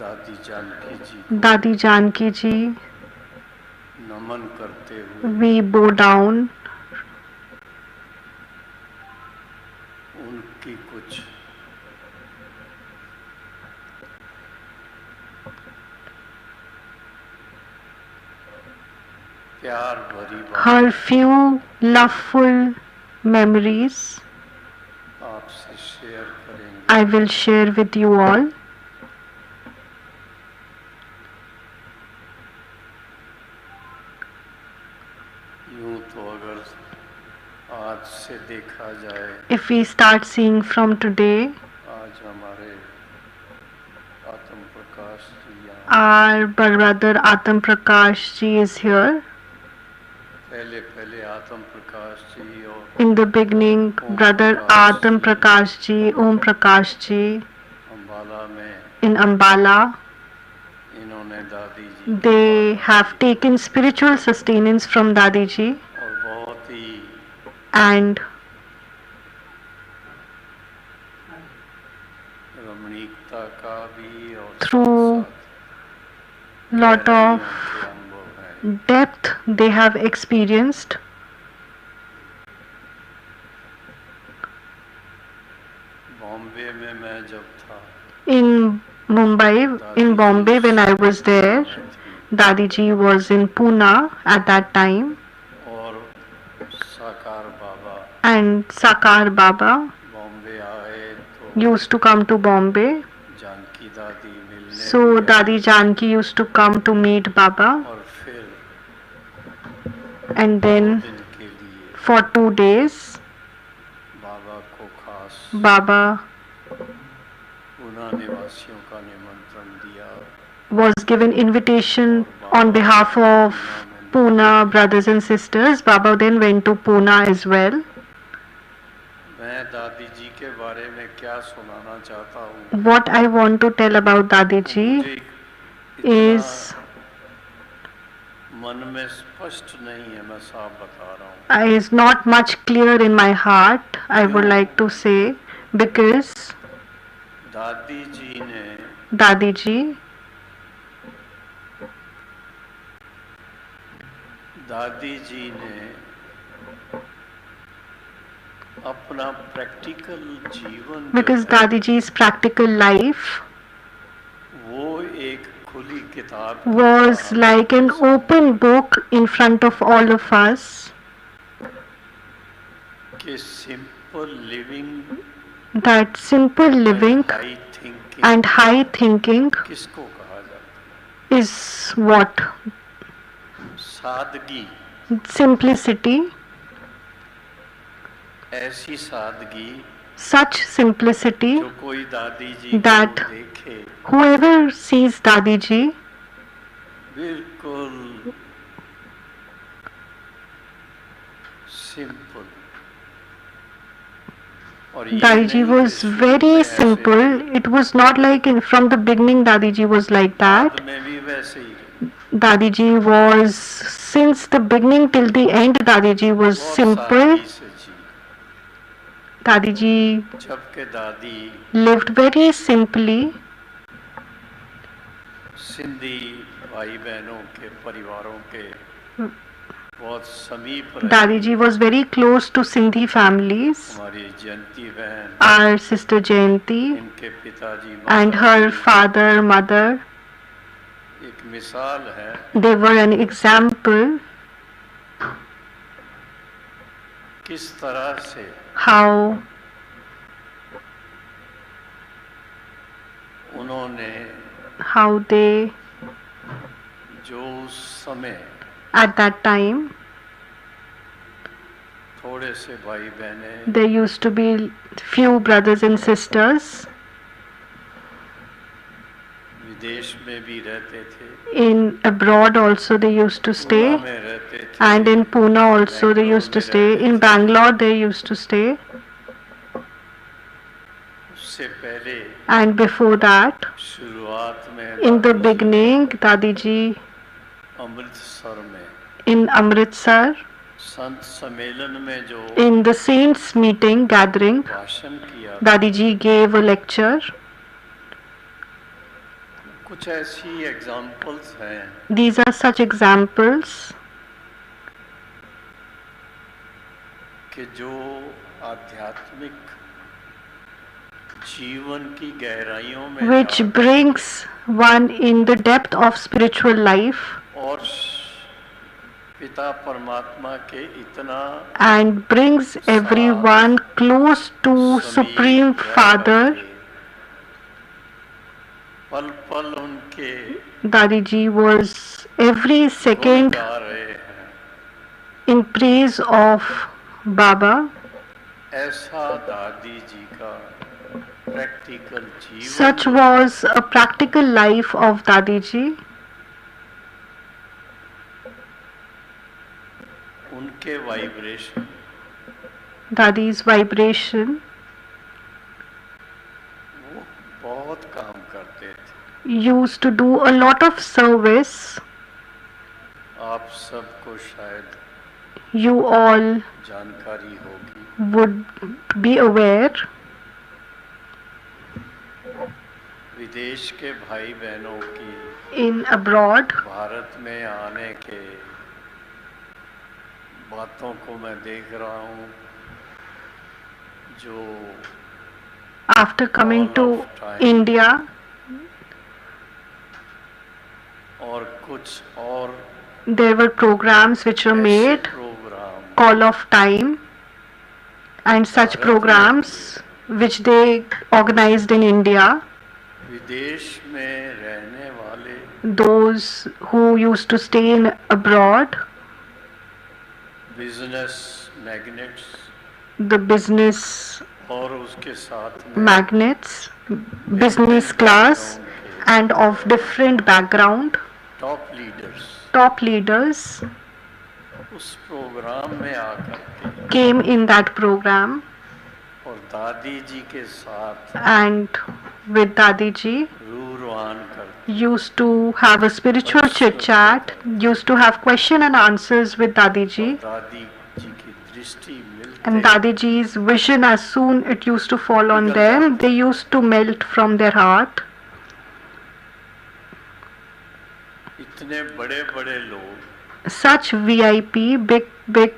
दादी जानकी जी Dadi Janki ji, नमन करते हुए we bow down उनकी कुछ प्यार भरी बात her few loveful memories आपसे शेयर करेंगे। I will share with you all. यूं तो अगर आज से देखा जाए If we start seeing from today, आज हमारे आत्म प्रकाश जी यहाँ our brother Atam Prakash ji is here. पहले पहले आत्म प्रकाश जी और In the beginning, Om Brother Prakash Atam ji Prakash ji, Om Prakash ji Ambala में in Ambala, इन्होंने दादी जी की they पालना have की taken spiritual sustenance from DadiJi, और बहुत ही and रमणीकता का भी और साथ through साथ lot गहराइयों of के अनुभव हैं। depth they have experienced. Bombay में मैं जब था In Mumbai, in Bombay, when I was there, Dadiji was in Pune at that time, और साकार बाबा and Sakar Baba बॉम्बे आए तो used to come to Bombay. Janaki दादी मिलने So भी आई Dadi Janki used to come to meet Baba, और फिर and 2 then दिन के लिए for 2 days, बाबा को खास Baba पूना निवासियों का निमंत्रण दिया was given invitation on behalf of Pune brothers and sisters. Baba then went to Pune as well. मैं दादी जी के बारे में क्या सुनाना चाहता हूँ What I want to tell about मुझे Dadiji इतना is मन में स्पष्ट नहीं है, मैं साफ बता रहा हूँ। is not much clear in my heart, I would like to say, because दादी जी ने Dadiji दादी जी ने अपना प्रैक्टिकल जीवन because जो है, Dadiji's practical life वो एक खुली किताब की was तरह like an open book in front of all of us, कि simple living that simple living high thinking and high thinking किसको कहा जाता है? is what? सादगी, Simplicity. ऐसी सादगी Such simplicity जो कोई दादी जी that को देखे whoever sees Dadiji बिल्कुल सिंपल, और ये Dadiji नहीं was कि शुरू very में ऐसे simple. थे, It was not like from the beginning Dadiji was like that. बाद में भी वैसे ही रहे। Dadiji was, since the beginning till the end, Dadiji was बहुत simple. सादगी से जी, Dadiji जबकि दादी lived very simply. सिंधी भाई बहनों के परिवारों के बहुत समीप रहे। Dadiji was very close to Sindhi families. हमारी जयंती बहन, Our sister Janki इनके पिताजी and her father, mother, एक मिसाल है they were an example किस तरह से how उन्होंने they जो उस समय at that time थोड़े से भाई बहनें there used to be few brothers and sisters विदेश में भी रहते थे, in abroad also they used to Poona stay, में रहते थे, and in Pune also they used to stay, in Bangalore they used to stay, उससे पहले and before that शुरुआत में in the दादी जी beginning Dadiji अमृतसर में in Amritsar संत सम्मेलन में जो in the saints meeting gathering भाषण किया, Dadiji gave a lecture. कुछ ऐसी एग्जाम्पल्स हैं These are such examples कि जो आध्यात्मिक जीवन की गहराइयों में which जाकर brings one in the depth of spiritual life और पिता परमात्मा के इतना and brings everyone close to Supreme Father. पल पल उनके Dadiji was every गुण second गा रहे हैं, in praise of Baba. ऐसा दादी जी का प्रैक्टिकल जीवन Such was a practical life of Dadiji. उनके वाइब्रेशन Dadi's vibration वो बहुत काम करते थे. used to do a lot of service. आप सबको शायद You all जानकारी होगी. would be aware. विदेश के भाई बहनों की In abroad, भारत में आने के बातों को मैं देख रहा हूँ जो after coming to India, और कुछ और there were programs which were made, programme Call of Time, and such programs which they organized in India. विदेश में रहने वाले Those who used to stay in abroad, business magnets the business और उसके साथ में magnates, business class, and of different background, top leaders उस programme में आकर के came in that program, और दादी जी के साथ and with DadiJi रूरवान करते used to have a spiritual chit chat, used to have question and answers with DadiJi, दादी जी की दृष्टि and मिलते DadiJi's vision, as soon it used to fall on them, they used to melt from their heart. इतने बड़े बड़े लोग Such VIP, big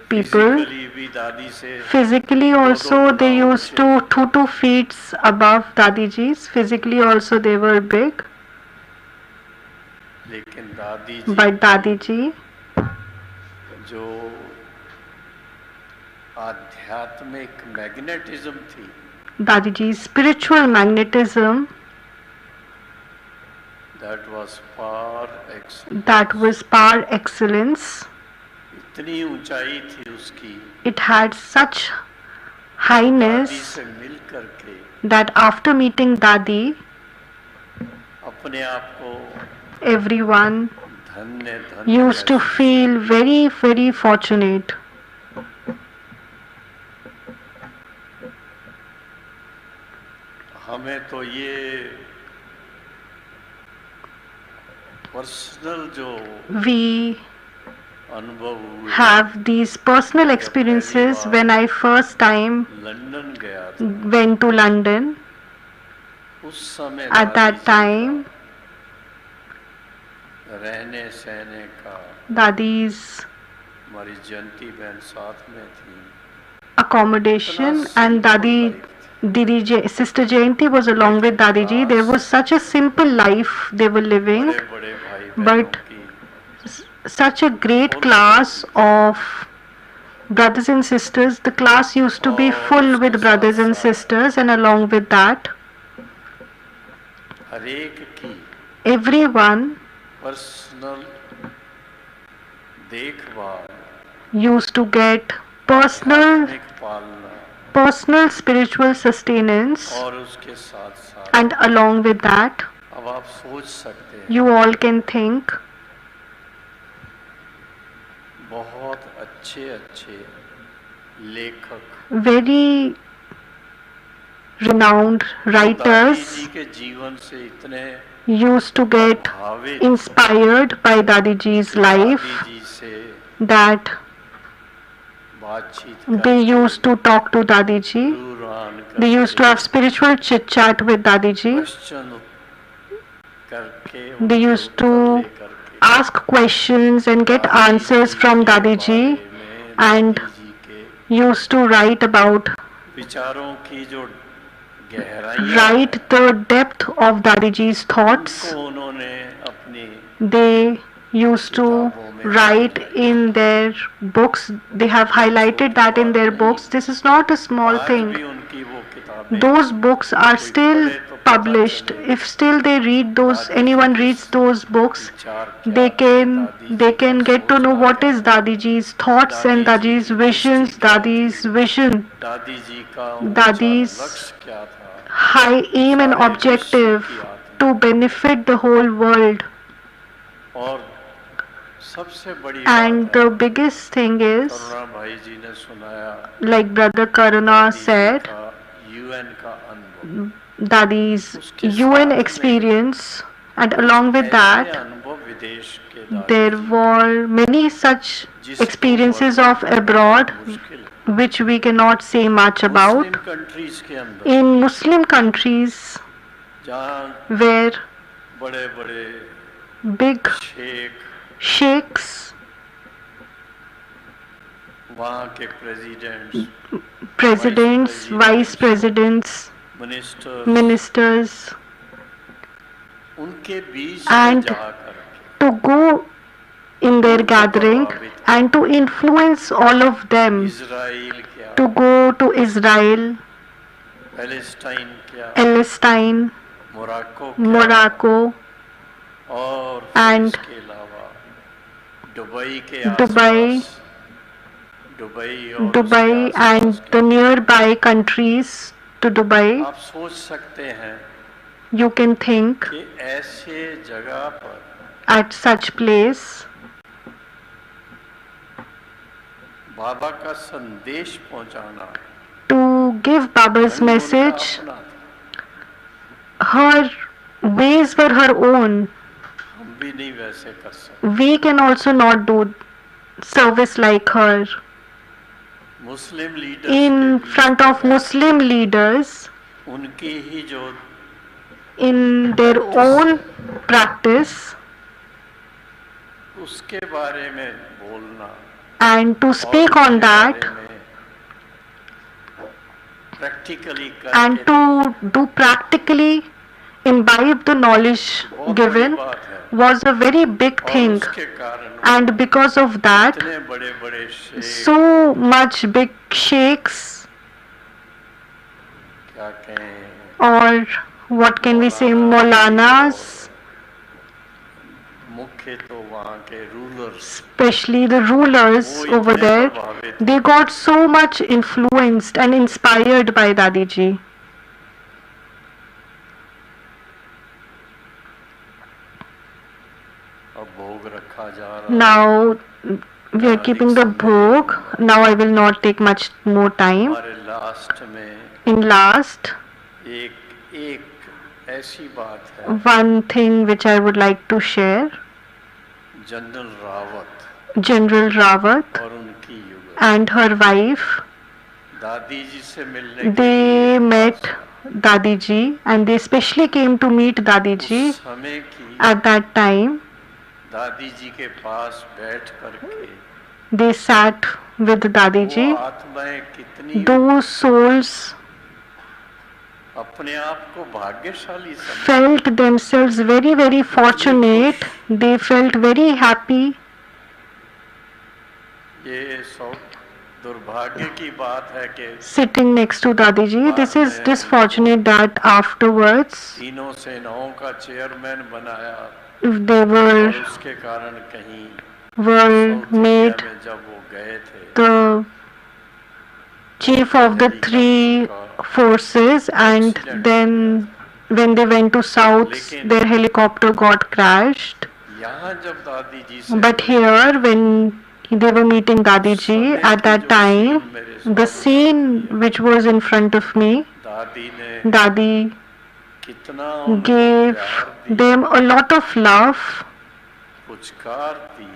people, physically भी दादी से physically also they used to 2 feet above DadiJi's, physically also they were big, लेकिन दादी जी but DadiJi, जो आध्यात्मिक मैग्नेटिज्म थी DadiJi's spiritual magnetism, that was par excellence. that was par excellence. इतनी ऊंचाई थी उसकी It had such दादी highness से मिल करके that after meeting Dadi, अपने आप को everyone धन्य धन्य used to feel very, very fortunate. हमें तो ये पर्सनल जो We अनुभव हुए have these personal experiences when I first time London गया था went to London. उस समय At that time, रहने सहने का Dadi's हमारी जयंती बहन साथ में थी accommodation and DadiJi, Sister Janki was along with DadiJi. There was such a simple life they were living, बड़े बड़े भाई बहनों but की such a great class of brothers and sisters. The class used to be full with brothers and sisters, and along with that, हर एक की everyone personal देखभाल used to get personal आत्मिक पालना spiritual sustenance, और उसके साथ साथ and along with that, अब आप सोच सकते हैं you all can think बहुत अच्छे अच्छे लेखक very renowned दादी writers जी के जीवन से इतने used to get भावित inspired by DadiJi's life दादी जी से that बातचीत they used to talk to DadiJi. रूरान They used to have spiritual chit chat with DadiJi. Question करके They used to ask questions and get answers from DadiJi, and जी के used to write about, विचारों की जो गहराई write the depth of DadiJi's thoughts. को उन्होंने अपनी They used to write in their books. They have highlighted that in their books. This is not a small आज thing. भी उनकी वो किताबें Those books are still published. If still they read those, anyone reads those books, विचार they can get to know what is DadiJi's thoughts and DadiJi's visions, Dadi's vision, दादी जी का ऊंचा Dadi's लक्ष्य क्या था high aim and objective to benefit the whole world. और सबसे बड़ी And बात the है, biggest thing is, करुणा भाई जी ने सुनाया like Brother Karuna दादी जी said, का यूएन का अनुभव, Dadi's उसके UN साथ में experience, and कुछ along with ऐसे that, अनुभव विदेश के दादी there ji were many such जिसको experiences वर्णन of करना abroad बहुत मुश्किल है। which we cannot say much Muslim about. Countries के अंदर In Muslim countries जहाँ where बड़े बड़े big शेख, sheikhs, वहाँ के presidents, presidents, vice presidents, ministers, ministers, उनके बीच में and जाकर to go in their उनको gathering प्रभावित and to influence all of them Israel क्या, to go to Israel, Palestine क्या, Palestine, मोरक्को क्या, Morocco, और फिर and इसके अलावा दुबई के Dubai, आसपास, दुबई और Dubai उसके and आसपास the nearby countries to Dubai. आप सोच सकते हैं You can think कि ऐसे जगह पर at such place बाबा का संदेश पहुंचाना to give Baba's धर्म उनका message. अपना था, Her ways were her own. हम भी नहीं वैसे कर सकते। We can also not do service like her. Muslim leaders In के बीच front of में Muslim leaders, उनकी ही जो in their own practice, उसके बारे में बोलना and to speak और on उसके that, बारे में practically and करके to do practically imbibe the knowledge बहुत बड़ी given बात है, was a very big और thing. उसके कारण And because of that, इतने बड़े बड़े Sheikh, so much big sheikhs, क्या कहें, or what can we say, Maulanas, मुख्य तो वहाँ के रूलर्स, especially the rulers वो over इतने there, प्रभावित they got so much influenced and inspired by DadiJi. अब भोग रखा जा रहा है। Now we are keeping the bhog. Now I will not take much more time. हमारे लास्ट में In last, एक एक ऐसी बात है, one thing which I would like to share, general Rawat General Rawat और उनकी युगल and her wife, दादी जी से मिलने के they लिए met DadiJi and they especially came to meet DadiJi उस समय की at that time. दादी जी के पास बैठ करके They sat with वो DadiJi. आत्माएं कितनी Those souls अपने आप को भाग्यशाली समझ, felt themselves very, very fortunate. They felt very happy. ये सौ दुर्भाग्य की बात है कि Sitting next to DadiJi, this is disfortunate that afterwards तीनों सेनाओं का चेयरमैन बनाया they और were उसके कारण कहीं were साउथ इंडिया made में जब वो गए थे the chief of the three forces, and then when they went to south, their helicopter got crashed. यहाँ जब दादी जी से But here, when they were meeting DadiJi at that time, the scene which was in front of me, दादी ने Dadi कितना उनको gave प्यार दिया, them a lot of love पुचकार दी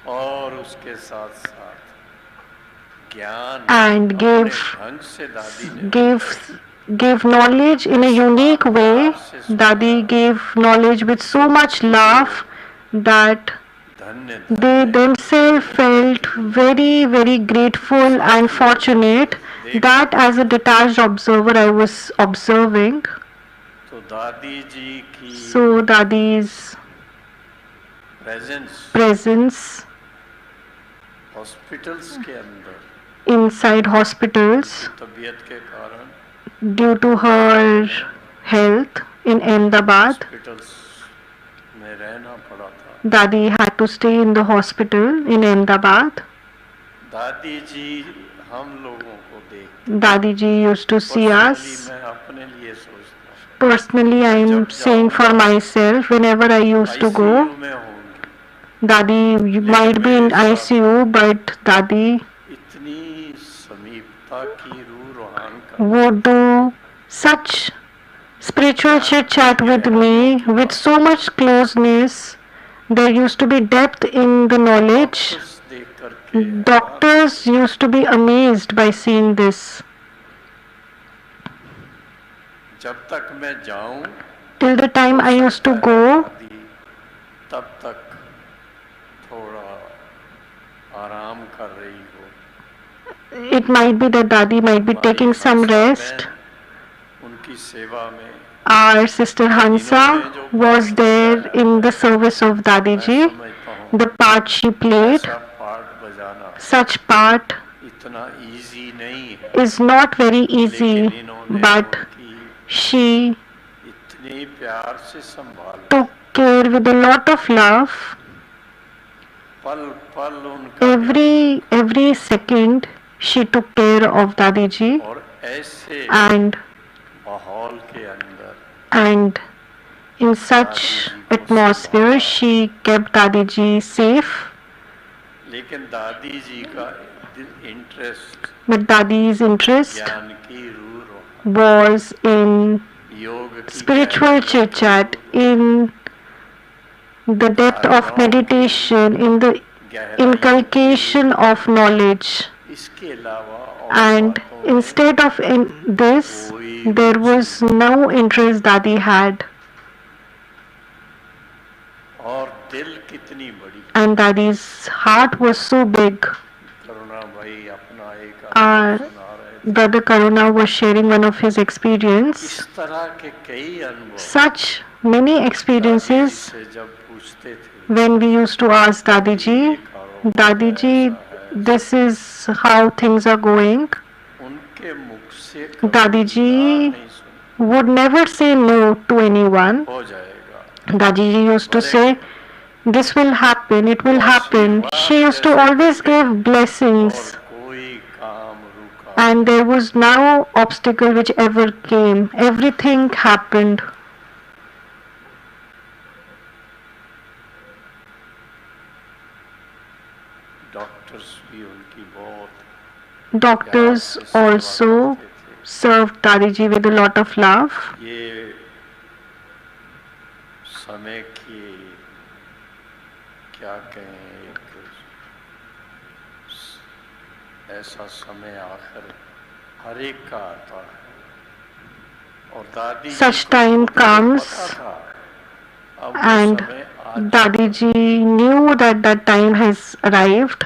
और उसके साथ साथ ज्ञान and अपने gave ढंग से दादी ने gave knowledge in a unique way. Dadi gave knowledge with so much love that धन्य they themselves felt very, very grateful and fortunate that as a detached observer I was observing. तो दादी जी की So Dadi's presence hospitals के अंदर inside hospitals तबीयत के कारण due to her health in Ahmedabad, hospitals में रहना पड़ा था। Dadi had to stay in the hospital in Ahmedabad. दादी जी हम लोगों को देख DadiJi used to see us. मैं अपने लिए सोचता हूँ Personally, I am saying for myself, whenever I used to go, ICU में होंगे Dadi you might be in ICU, but Dadi इतनी समीपता की रूह रोहान का would do such spiritual chit chat with me with so much closeness. There used to be depth in the knowledge. देख करके Doctors used to be amazed by seeing this. जब तक मैं जाऊं Till the time I used to go, दादी तब तक थोड़ा आराम कर रही हो it might be that Dadi might be taking some rest. उनकी सेवा में Our sister Hansa was there in the service of DadiJi. The part she played, ऐसा पाठ बजाना such part इतना इजी नहीं है is not very easy, लेकिन इन्होंने but उनकी she इतने प्यार से संभाला took care with a lot of love. पल पल उनका Every second she took care of DadiJi, और ऐसे and माहौल के अंदर in such atmosphere she kept DadiJi safe. लेकिन दादी जी का इंटरेस्ट But Dadi's interest ज्ञान की रूह was in योग की spiritual chit chat, in the depth of meditation, in the inculcation of knowledge. इसके अलावा और And बातों में instead of this, there was no interest Dadi had. और दिल कितनी बड़ी And Dadi's heart was so big. करुणा भाई अपना एक Our अनुभव सुना रहे थे brother Karuna was sharing one of his experience. इस तरह के कई अनुभव Such many दादी experiences से जब पूछते थे when we used to ask Dadiji, Dadiji, this is how things are going. उनके मुख से कभी Dadiji ना नहीं सुना would never say no to anyone. हो जाएगा Dadiji used to say, this will happen, it will happen. She used to always give blessings, और कोई काम रुका and there was no obstacle which ever came. Everything happened. Doctors भी उनकी बहुत Doctors also served Dadiji with a lot of love. ये समय की क्या कहें एक ऐसा समय आखिर हर एक का आता है और दादी Such time comes, था अब वो and समय आ Dadiji knew that that time has arrived.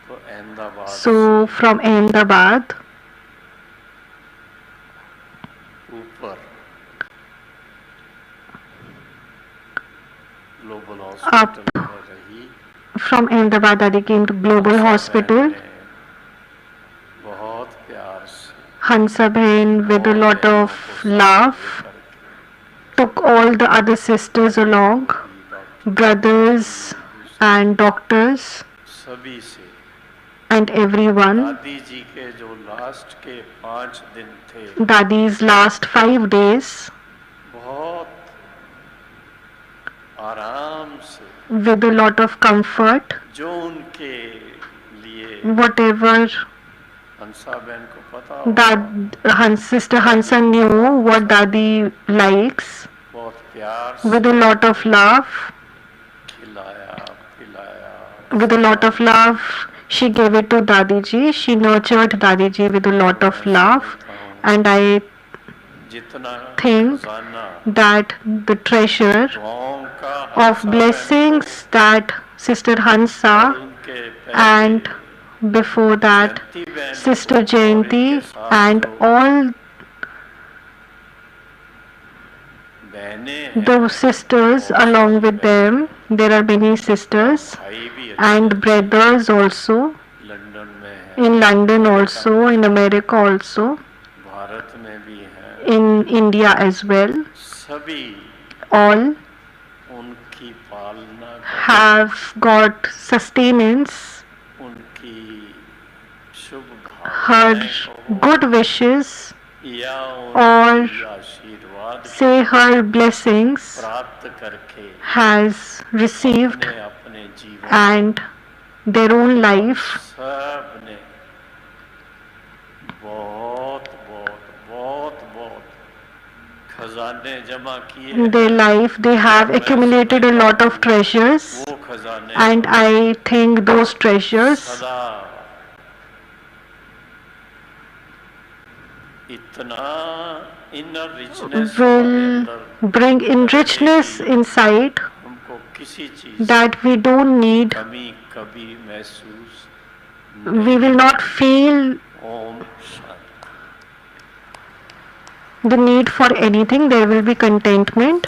तो अहमदाबाद So from Ahmedabad, ऊपर ग्लोबल हॉस्पिटल में रही from Ahmedabad Dadi came to Global Hospital. ने बहुत प्यार से Hansa Bhen with a lot of love took all the other sisters along, brothers and doctors सभी से and everyone. दादी जी के जो लास्ट के 5 दिन थे Dadi's last 5 days बहुत आराम से with a lot of comfort, जो उनके लिए whatever हंसा बहन को पता होगा, Sister Hansa knew what Dadi likes, बहुत प्यार से with a lot of love. खिलाया पिलाया With a lot of love, she gave it to Dadiji. She nurtured Dadiji with a lot of love, and I जितना think खजाना that the treasure दुआओं का of Hansa blessings that Sister बहन Hansa उनके and before that जयंती बहन Sister को Janki और इनके साथ and जो all बहनें हैं, the sisters along with them, there are many sisters भाई भी and brothers also लंदन में है in London also, in America also, Bharat में भी है in India as well. सभी All उनकी पालना कर have got sustenance, उनकी शुभ her भावनाएं को good wishes या or उनकी आशीर्वाद say her blessings प्राप्त करके has received अपने अपने जीवन and their own life सबने बहुत बहुत बहुत बहुत खजाने जमा किए in their life. They have accumulated a lot of treasures, वो खजाने and I think those treasures सदा इतना inner richness will bring in richness inside हमको किसी चीज that we don't need, कमी कभी महसूस we will not feel Om Shanti the need for anything. There will be contentment.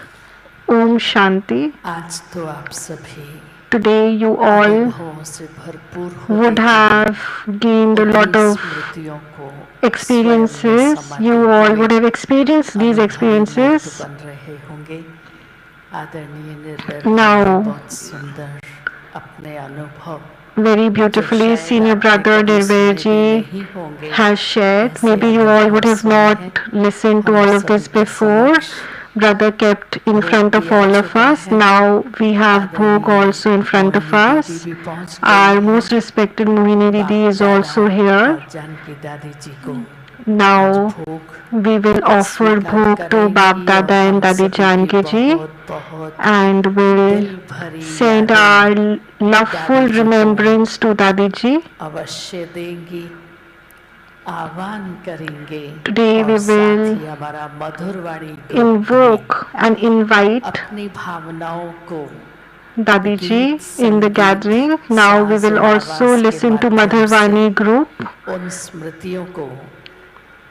Om Shanti. आज तो आप सभी Today you all अनुभवों से भरपूर would होते have gained a lot of स्मृतियों को experiences. You all would have experienced these experiences. बन रहे होंगे। आदरणीय निर्दय Now, बहुत सुंदर अपने अनुभव very beautifully, Senior Brother DadiJi has shared. Maybe you all would have not listened to all of this before. Brother kept in front of all of us. Now we have Bhog also in front of us. Our most respected Mohini Didi is also here. Janaki दादी जी को Now we will offer Bhog to Bab Dada and Dadi Janki ji, and will send our loveful remembrance to Dadiji. अवश्य देंगी, आह्वान करेंगे। Today we और साथ will ही हमारा मधुर वाणी invoke and invite अपनी भावनाओं को Dadiji in the gathering. Now we will also listen to Madhurvani group उन स्मृतियों को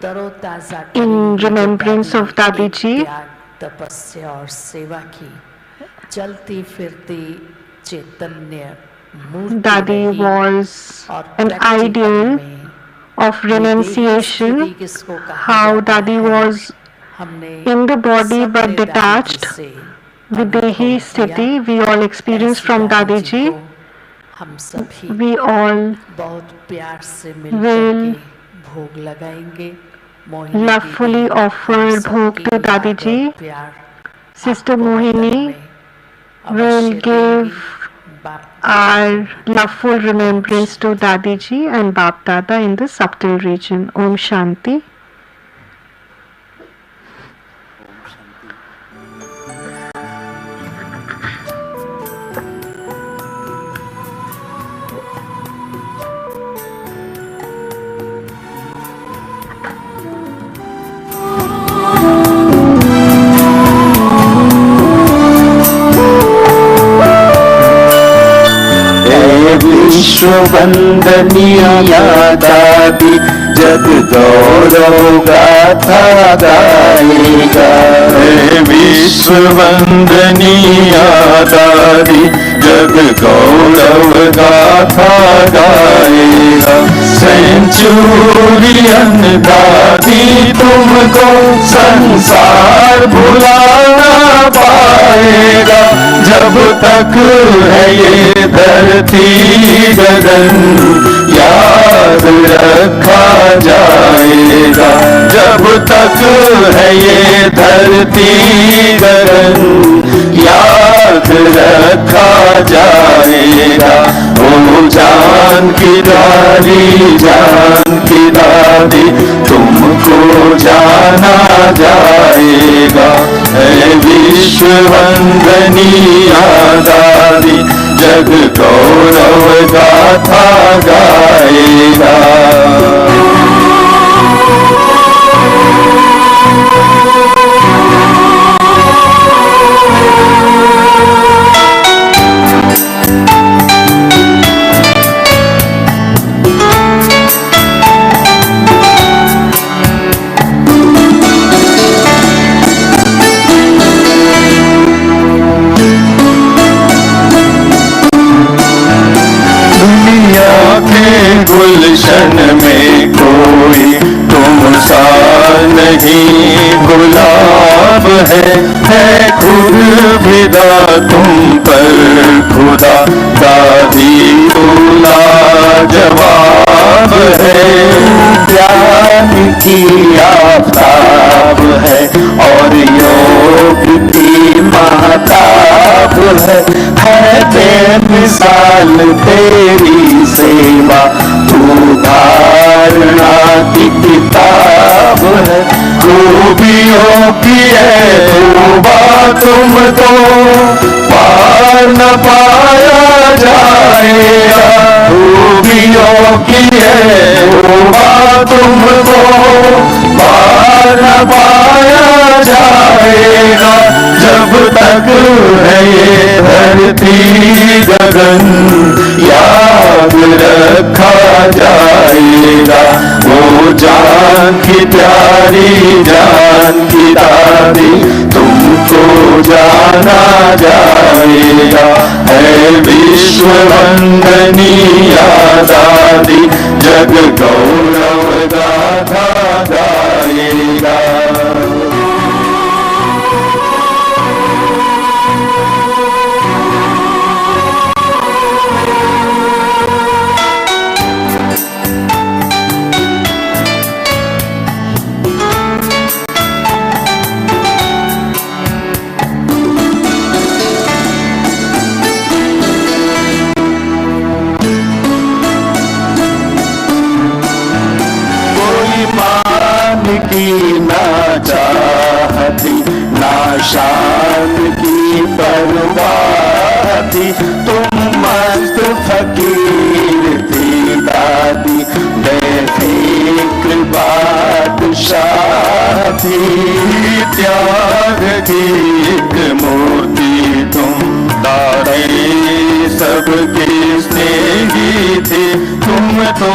तरोताजा in करेंगे, remembrance of Dadiji. त्याग, तपस्या और सेवा की चलती फिरती चैतन्य मूर्ति Dadi रही was और an practical ideal में of renunciation. स्थिति किसको कहा How जाता Dadi है, was हमने in the body सबने but दादी detached. जी से Videhi अनुभव Sthiti किया। we all experienced ऐसी from दादी जी Dadiji. को हम सभी We all बहुत प्यार से मिल will करके भोग लगाएंगे। मोहिनी lovefully दीदी, offer हम Bhog सबकी to याद Dadiji. और प्यार Sister आपको Mohini वतन में will अवश्य give देंगी। बाप our loveful remembrance to Dadiji and Bap Dada in the subtle region. Om Shanti. विश्व वंदनीय दादी जग गौरव गाथा गाएगा। विश्व वंदनीय दादी जग गौरव गाथा गाएगा। सेंचुरियन दादी तुमको संसार भुला ना पाएगा। जब तक है ये धरती गगन याद रखा जाएगा। जब तक है ये धरती गगन याद रखा जाएगा। ओ जानकी दादी जानकी दादी तुमको जाना जाएगा। विश्व वंदनीय दादी जग गौरव गाथा गाएगा। गुलशन में कोई तुम सा नहीं गुलाब है खुद विदा तुम पर खुदा। दादी तुला जवाब है ज्ञान की पार न पाया जाएगा। खूबियों की है वो तुमको पार न पाया जाएगा। जब तक है ये धरती गगन याद रखा जाएगा। वो जान की प्यारी जान की दादी तुमको जाना जाएगा। है विश्व वंदनीय दादी जग गौरव गाथा गाएगा। की ना चाहती ना शान की परवाह थी। तुम मस्त फकीर थी दादी बेफिक्र बादशाह थी। त्याग की एक मूर्ति तुम दादी सबकी स्नेही थी। तुम तो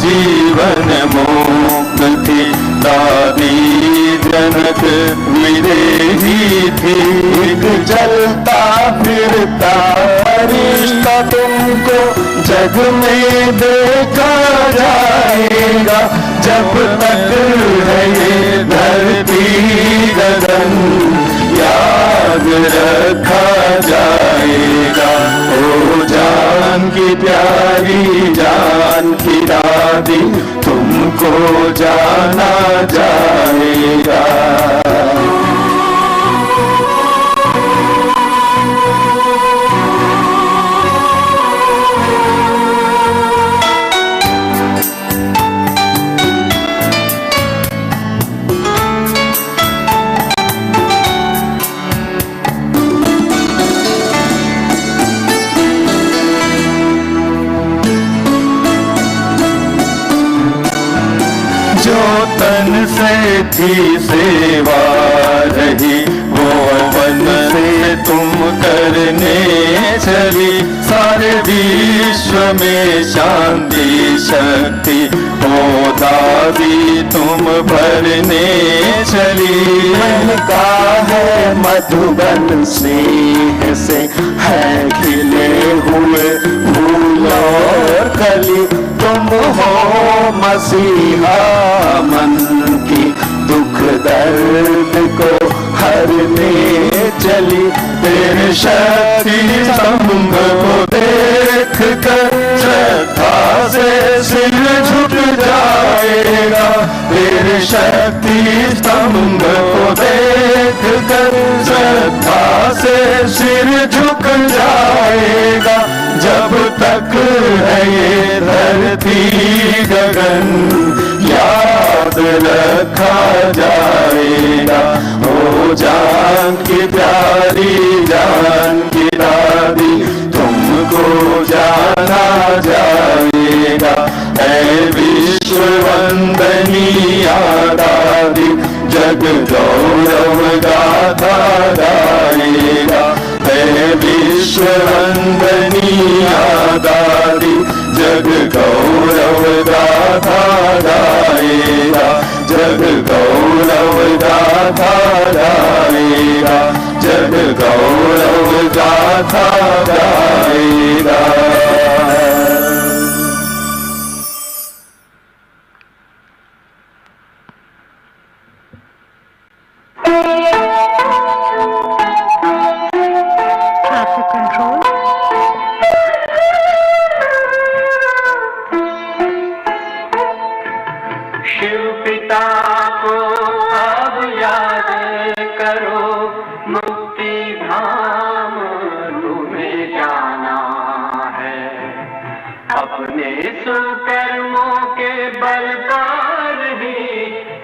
जीवन मुक्त थी दादी जनक विदेही थी। एक चलता फिरता फरिश्ता तुमको जग में देखा जाएगा। जब तक है ये धरती गगन याद रखा जाएगा। ओ जान की प्यारी जान की दादी तुमको जाना जाएगा। तन से थी सेवा रही वो वन से तुम करने चली। सारे विश्व में शांति शक्ति ओ दादी तुम भरने चली। मन का है मधुबन स्नेह से है खिले हुए फूल और कली। तुम हो मसीहा मन की दुख दर्द को हरने चली। तेरे शक्ति स्तंभ को देख कर श्रद्धा से सिर झुक जाएगा। तेरे शक्ति स्तंभ को देख कर श्रद्धा से सिर झुक जाएगा। जब तक है ये धरती गगन याद रखा जाएगा। ओ जान की प्यारी जान की दादी तुमको जाना जाएगा। ऐ विश्व वंदनीय दादी जग गौरव गाथा गाएगा। ऐ विश्व वंदनीय दादी जग गौरव गाथा गाएगा। जग गौरव गाथा गाएगा। जग गौरव गाथा गाएगा। Traffic control. शिव पिता को अब याद करो मुक्ति धाम तुम्हें जाना है। अपने सुकर्मों के बल पर ही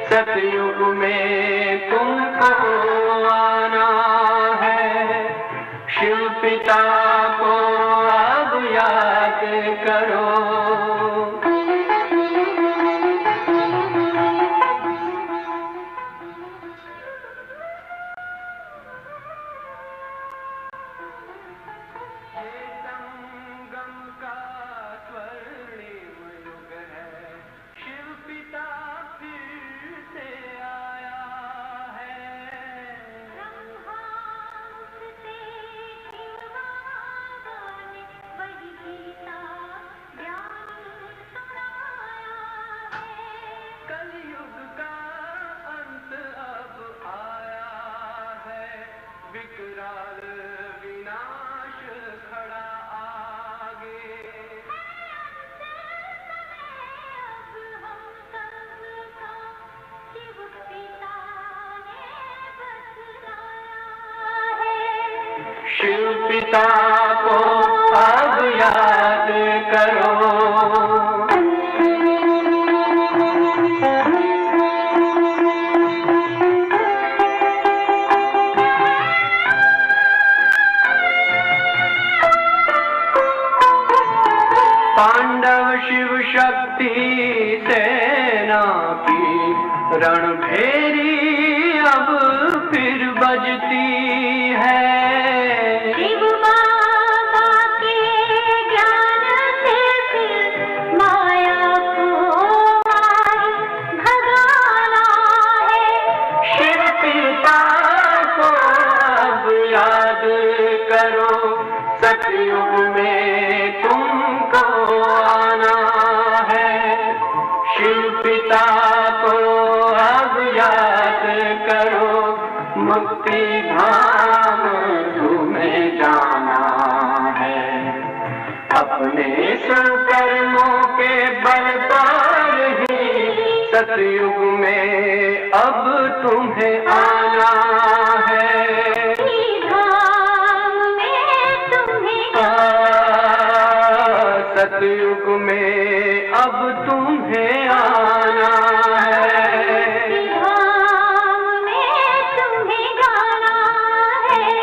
सतयुग में तुमको आना है। पिता को अब याद करो। शिव पिता को अब याद करो। पांडव शिव शक्ति सेना की रणभेरी अब फिर बजती है। सतयुग में तुमको आना है। शिव पिता को अब याद करो। मुक्ति धाम तुम्हें जाना है। अपने कर्मों के बल पर ही सतयुग में अब तुम्हें आना है। सतयुग में अब तुम्हें आना है। धाम में तुम्हें गाना है।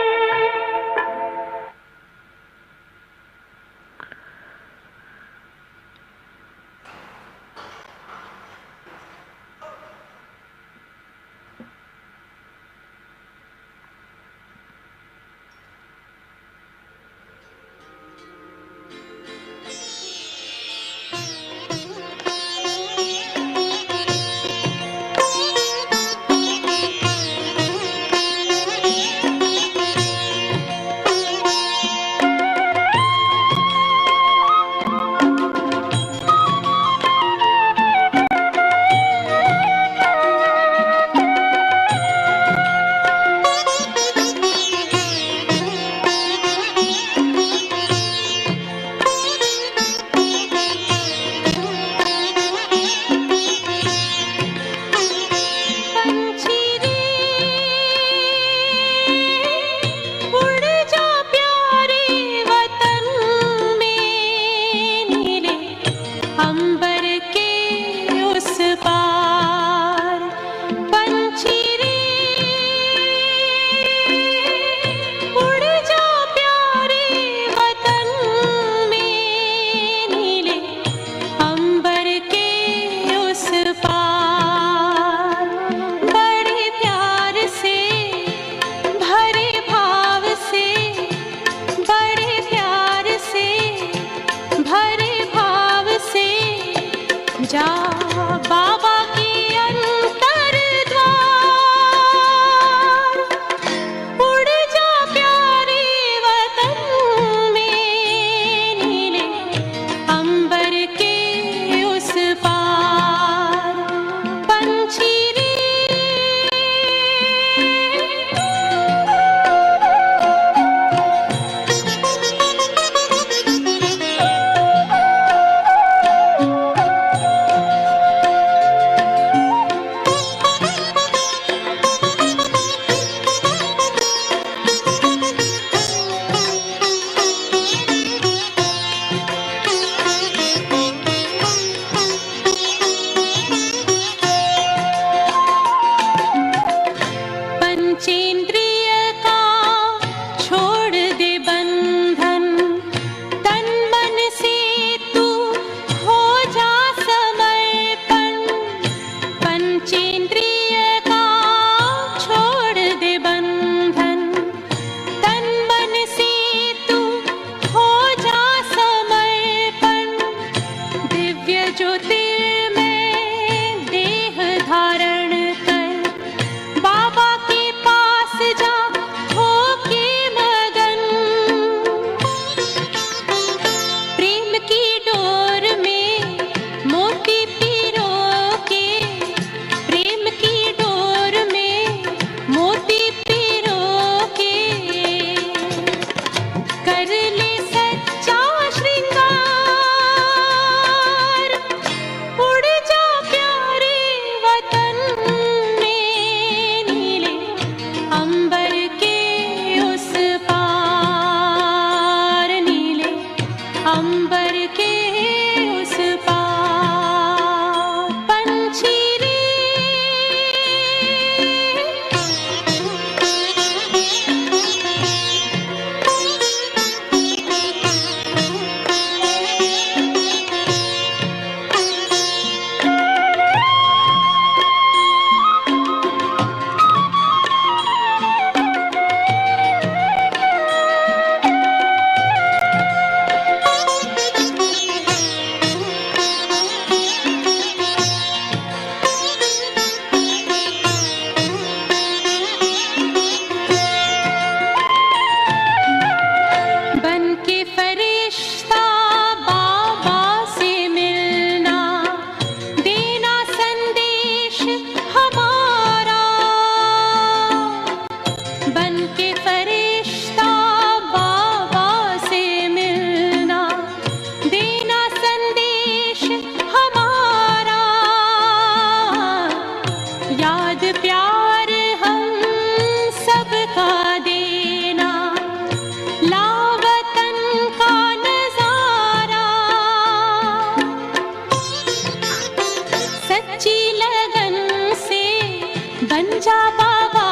जा बाबा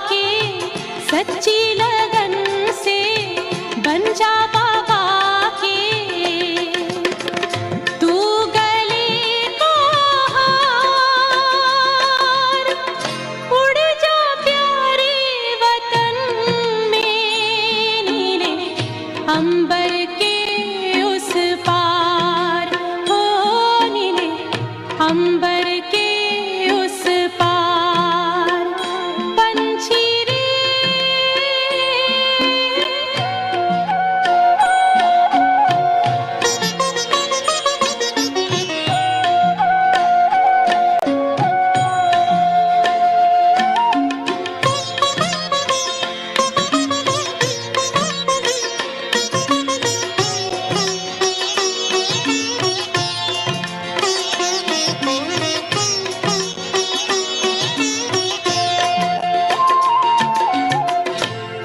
के सच्ची लगन से, बन जा बाबा के तू गले को हार, उड़ जा प्यारे वतन में, नीले अंबर के उस पार, हो नीले अंबर के उस पार। पंछी रे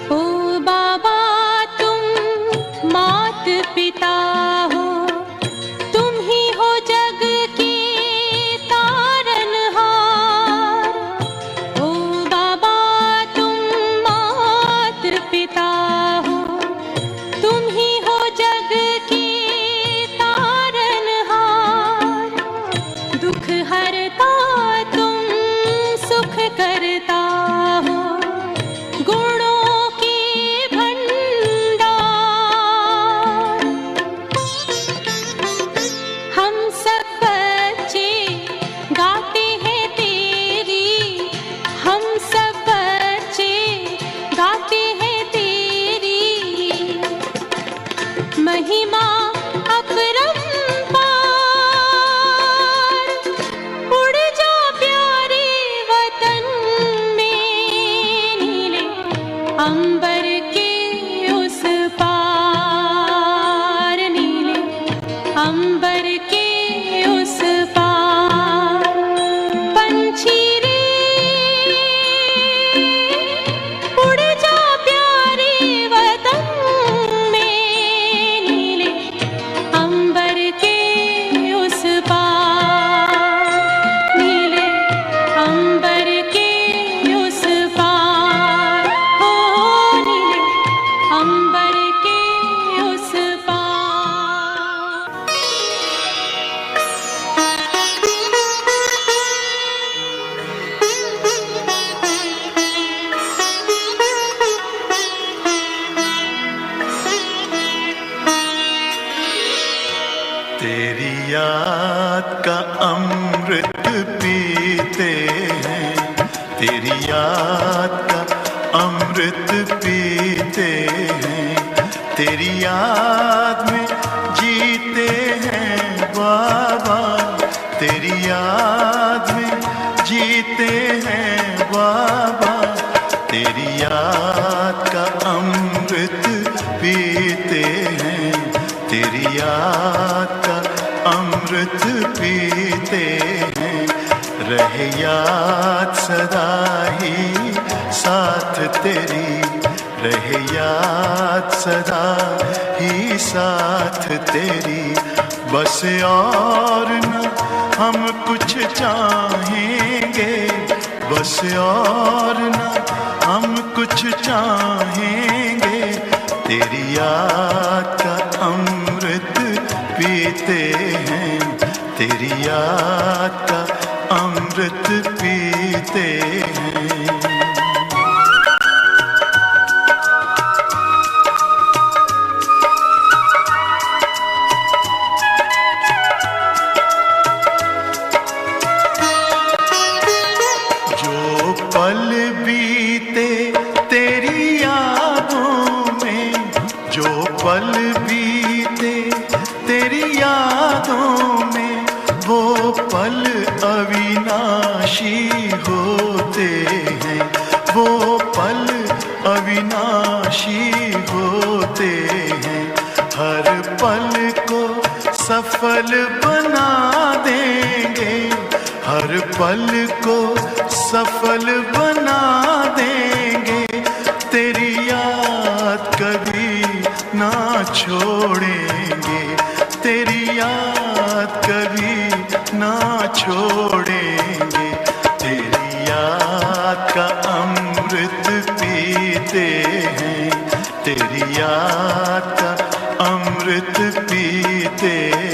ओ बाबा तुम मात पिता हो, तुम ही हो जग के तारनहार। ओ बाबा तुम मात पिता हो, तुम ही हो जग के तारनहार। दुख हरता तुम सुख करता हो, गुणों के भंडार। हम सब बच्चे गाते हैं तेरी, हम सब बच्चे गाते हैं तेरी महिमा अपरंपार। उड़ जा प्यारे वतन में, नीले अंबर के उस पार, नीले अंबर के उस पार। पंछी रे उड़ जा प्यारे वतन में, नीले अंबर के उस पार, नीले अंबर के उस पार, हो नीले अंबर के उस पार। तेरी याद का अमृत पीते हैं, तेरी याद का अमृत पीते हैं, तेरी याद में जीते हैं बाबा, तेरी याद में जीते हैं बाबा। तेरी याद का अमृत पीते हैं, तेरी याद का अमृत पीते हैं। रहे याद सदा ही साथ तेरी, रहे याद सदा ही साथ तेरी। बस और न हम कुछ चाहेंगे, बस और न हम कुछ चाहेंगे। तेरी याद का अमृत पीते हैं, तेरी याद का अमृत पीते हैं। जो पल बीते तेरी यादों में, जो पल बीते तेरी यादों में, वो पल अविनाशी होते हैं, वो पल अविनाशी होते हैं। हर पल को सफल बना देंगे, हर पल को सफल बना देंगे। तेरी याद कभी ना छोड़ेंगे, तेरी याद कभी ना छोड़ेंगे। तेरी याद हैं।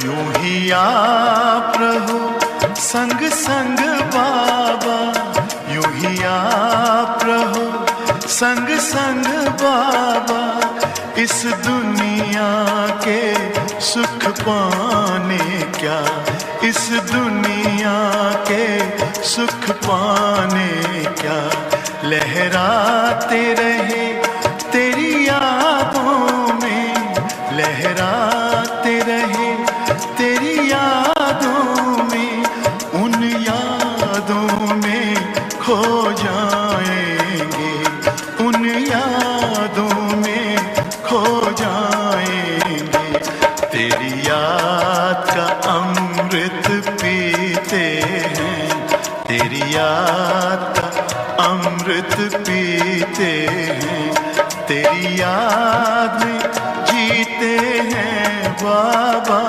यूं ही आप रहो संग संग बाबा, यूं ही आप रहो संग संग बाबा, इस दुनिया के सुख पाने क्या, इस दुनिया के सुख पाने क्या, लहराते रहे तेरी यादों में, लहराते रहे तेरी यादों में, उन यादों में खो जाएंगे, उन यादों में खो जाएंगे। तेरी याद का अमृत पीते हैं, तेरी याद का अमृत पीते हैं, तेरी याद में जीते हैं बाबा,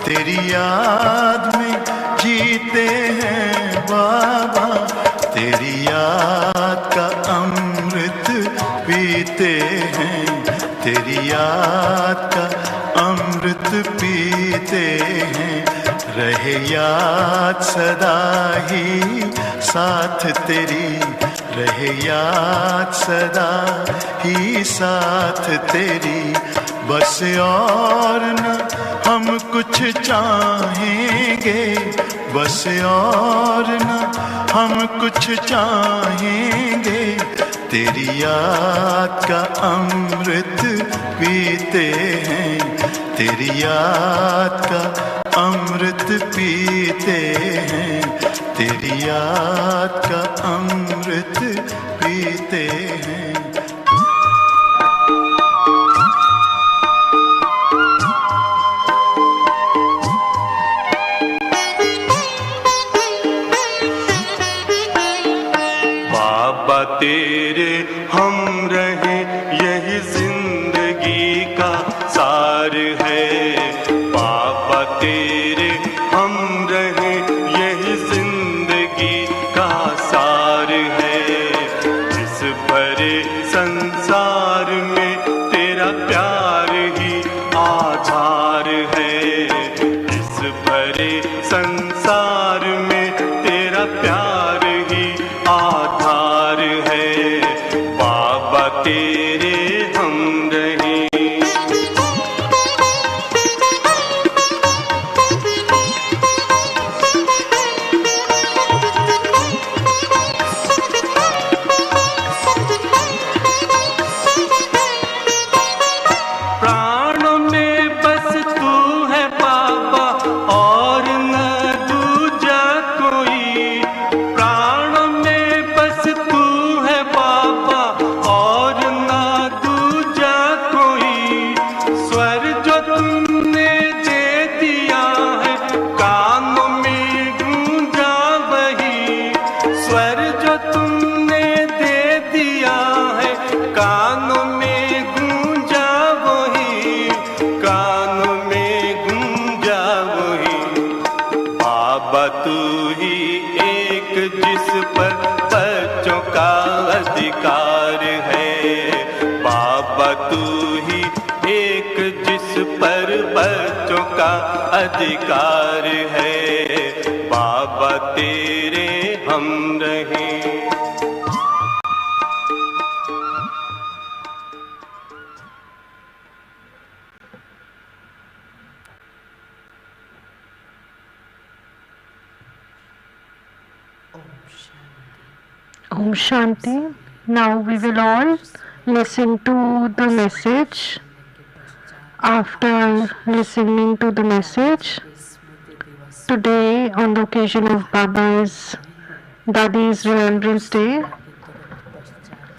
तेरी याद में जीते हैं बाबा, तेरी याद का अमृत पीते हैं, तेरी याद का अमृत पीते हैं। रहे याद सदा ही साथ तेरी, रहे याद सदा ही साथ तेरी, बस और न हम कुछ चाहेंगे, बस और न हम कुछ चाहेंगे, तेरी याद का अमृत पीते हैं, तेरी याद का अमृत पीते हैं, तेरी याद का अमृत पीते हैं। बाबा तेरे हम रहे यही जिंदगी का सार है, बाबा तेरे हम रहे यही जिंदगी का सार है, इस भरे संसार में तेरा प्यार ही आधार है, इस भरे संसार में तेरा प्यार ही आधार है, बाबा तेरे हम रहे। प्राणों में बस तू है बाबा और न दूजा कोई, प्राणों में बस तू है बाबा और न दूजा कोई, स्वर जो तुमने दे दिया है कानों में गूंजा वही, स्वर जो तुमने दे दिया है कानों में गूंजा वही, कानों में गूंजा वही, बाबा तू ही एक जिस पर बच्चों का अधिकार है, बाबा तू ही एक जिस पर बच्चों का अधिकार है, बाबा तेरे हम रहे। Om Shanti. Now we will all listen to the message. After listening to the message, today on the occasion of Baba's Dadi's Remembrance Day,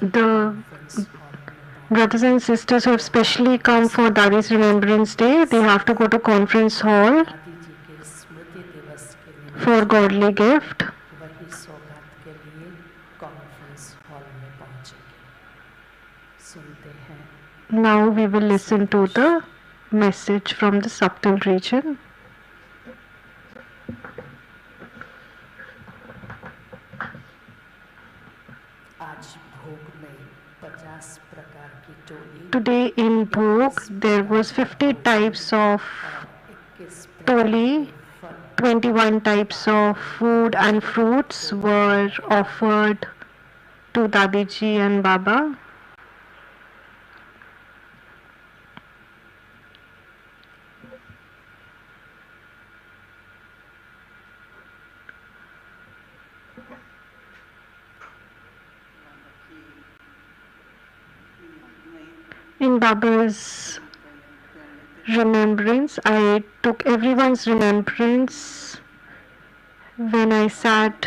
the brothers and sisters who have specially come for Dadi's Remembrance Day, they have to go to conference hall for godly gift. वही सौगात के लिए conference hall में पहुंचेंगे। सुनते हैं। Now we will listen to the message from the subtle region. Today in Bhog there was 50 types of toli, 21 types of food and fruits were offered to DadiJi and Baba. In Baba's remembrance, I took everyone's remembrance when I sat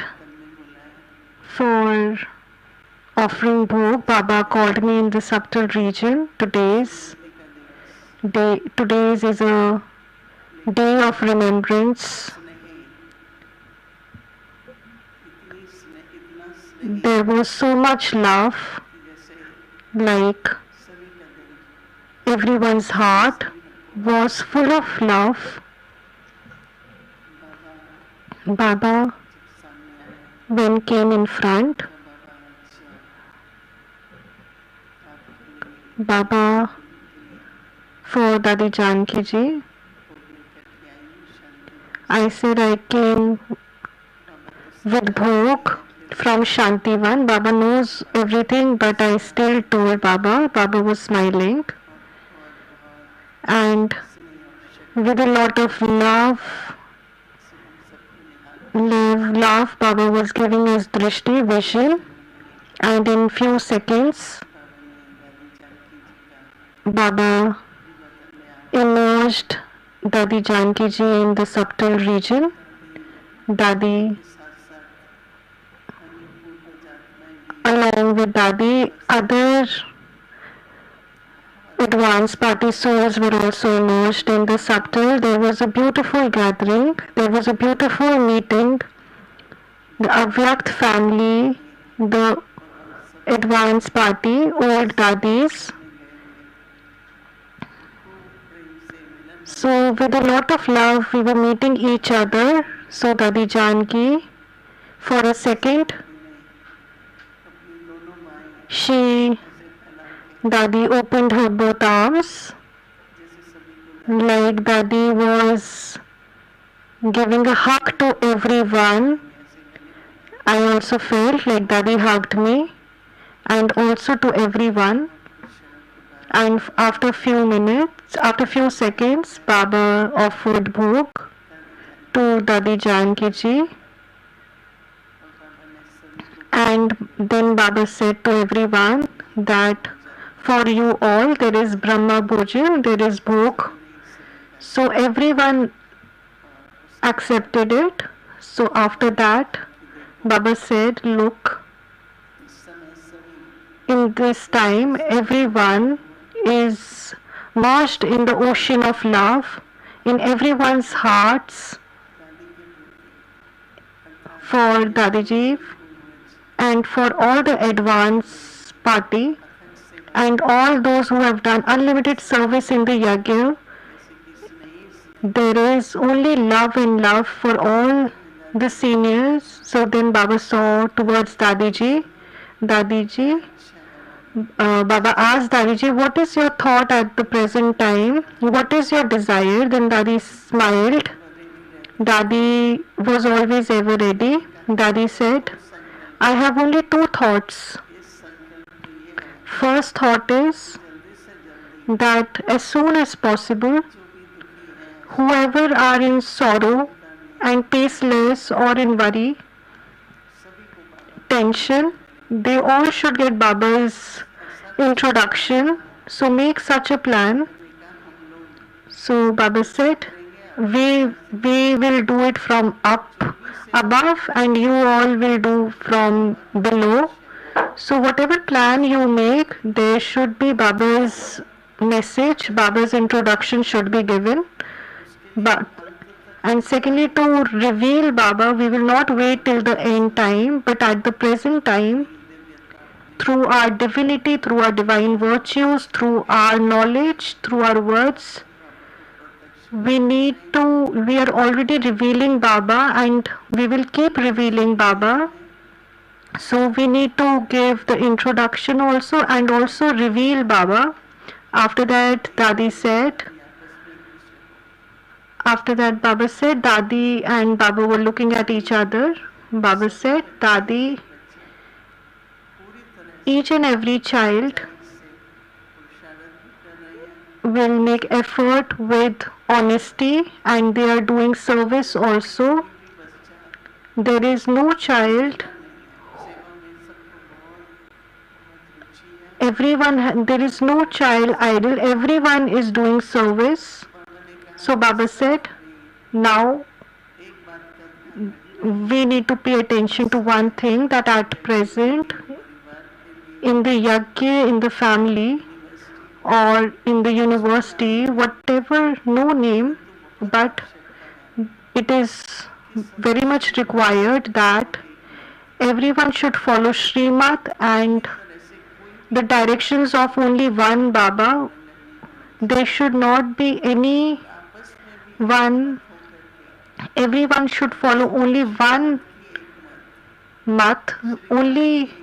for offering Bhog. Baba called me in the subtle region. Today's is a day of remembrance. There was so much love, like everyone's heart was full of love. Baba, when came in front, Baba for Dadi Janki ji, I said I came with Bhog from Shantivan. Baba knows everything, but I still told Baba. Baba was smiling. And with a lot of love, Baba was giving us drishti, vision, and in few seconds, Baba immersed Dadi Janki ji in the subtle region. Dadi, along with Dadi, other advanced party souls were also immersed in the subtle. There was a beautiful gathering. There was a beautiful meeting. The Avyakt family, the advanced party, old Dadis. So with a lot of love, we were meeting each other. So Dadi Janki, for a second, Dadi opened her both arms, like Dadi was giving a hug to everyone. I also felt like Dadi hugged me, and also to everyone. And after few seconds, Baba offered Bhog to Dadi Janki ji. And then Baba said to everyone that for you all there is Brahma Bhojan, there is Bhog. So everyone accepted it. So after that, Baba said, look, in this time everyone is washed in the ocean of love, in everyone's hearts for DadiJi and for all the advance party and all those who have done unlimited service in the yajna. There is only love and love for all the seniors. So then Baba saw towards DadiJi. Baba asked DadiJi, what is your thought at the present time? What is your desire? Then Dadi smiled. Dadi was always ever ready. Dadi said, I have only two thoughts. First thought is that as soon as possible, whoever are in sorrow and tasteless or in worry, tension, they all should get Baba's introduction. So make such a plan. So Baba said, we will do it from above and you all will do from below. So whatever plan you make, there should be Baba's message, Baba's introduction should be given. And secondly, to reveal Baba, we will not wait till the end time, but at the present time, through our divinity, through our divine virtues, through our knowledge, through our words, we are already revealing Baba and we will keep revealing Baba. So we need to give the introduction also and also reveal Baba. After that, Dadi said, after that, Baba said, Dadi and Baba were looking at each other. Baba said, Dadi, each and every child will make effort with honesty and they are doing service also. There is no child, there is no child idle, everyone is doing service. So Baba said, now we need to pay attention to one thing, that at present in the yajna, in the family or in the university, whatever, no name, but it is very much required that everyone should follow Srimad and the directions of only one Baba. There should not be any one, everyone should follow only one mat, only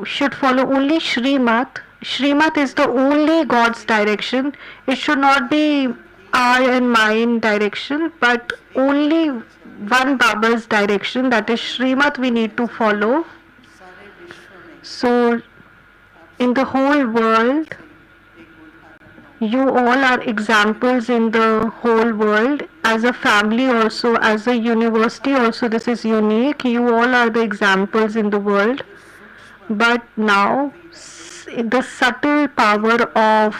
should follow only Srimad. Srimad is the only God's direction. It should not be I and mine direction, but only one Baba's direction, that is Srimad, we need to follow. So in the whole world, you all are examples in the whole world. As a family also, as a university also, this is unique. You all are the examples in the world. But now, the subtle power of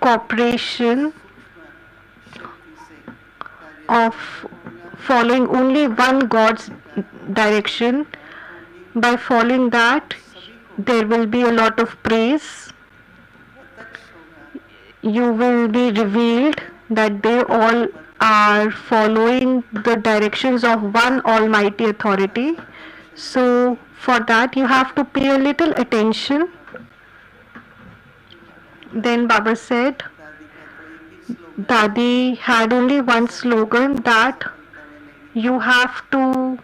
cooperation, of following only one God's direction, by following that, there will be a lot of praise. You will be revealed that they all are following the directions of one almighty authority. So for that you have to pay a little attention. Then Baba said, Dadi had only one slogan, that you have to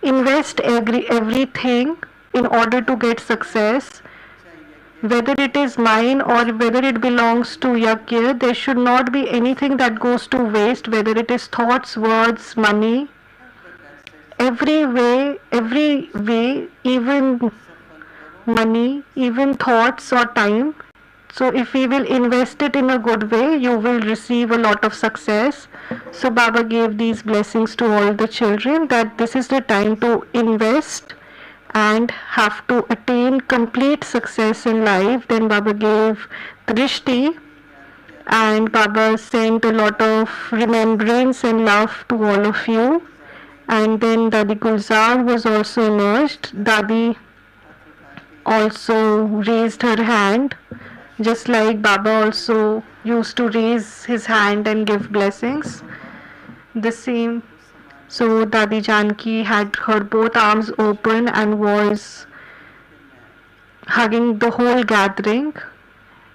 invest everything in order to get success. Whether it is mine or whether it belongs to Yajna, there should not be anything that goes to waste, whether it is thoughts, words, money. Every way, even money, even thoughts or time. So if we will invest it in a good way, you will receive a lot of success. So Baba gave these blessings to all the children, that this is the time to invest and have to attain complete success in life. Then Baba gave Drishti and Baba sent a lot of remembrance and love to all of you. And then Dadi Gulzar was also emerged. Dadi also raised her hand, just like Baba also used to raise his hand and give blessings. The same. So Dadi Janki had her both arms open and was hugging the whole gathering.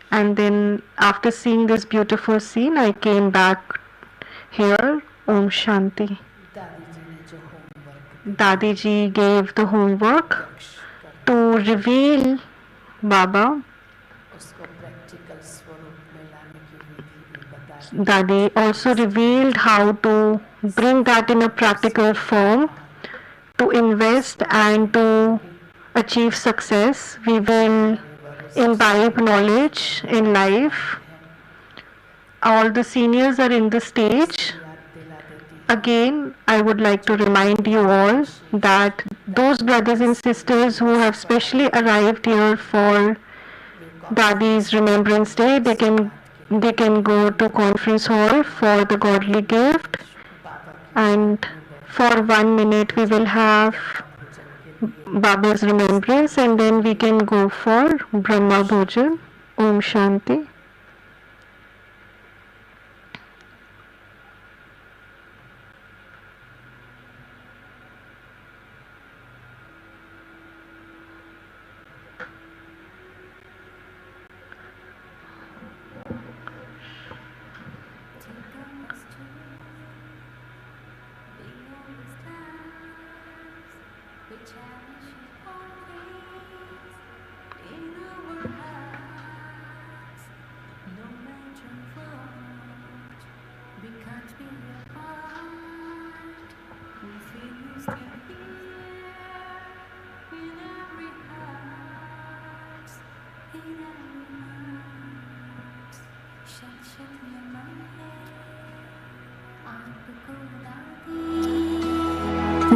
And then after seeing this beautiful scene, I came back here. Om Shanti. Dadiji gave the homework to reveal Baba. Dadi also revealed how to bring that in a practical form, to invest and to achieve success. We will imbibe knowledge in life. All the seniors are in the stage. Again, I would like to remind you all that those brothers and sisters who have specially arrived here for Dadi's Remembrance Day, they can go to conference hall for the godly gift, and for 1 minute we will have Baba's remembrance, and then we can go for Brahma Bhojan. Om Shanti.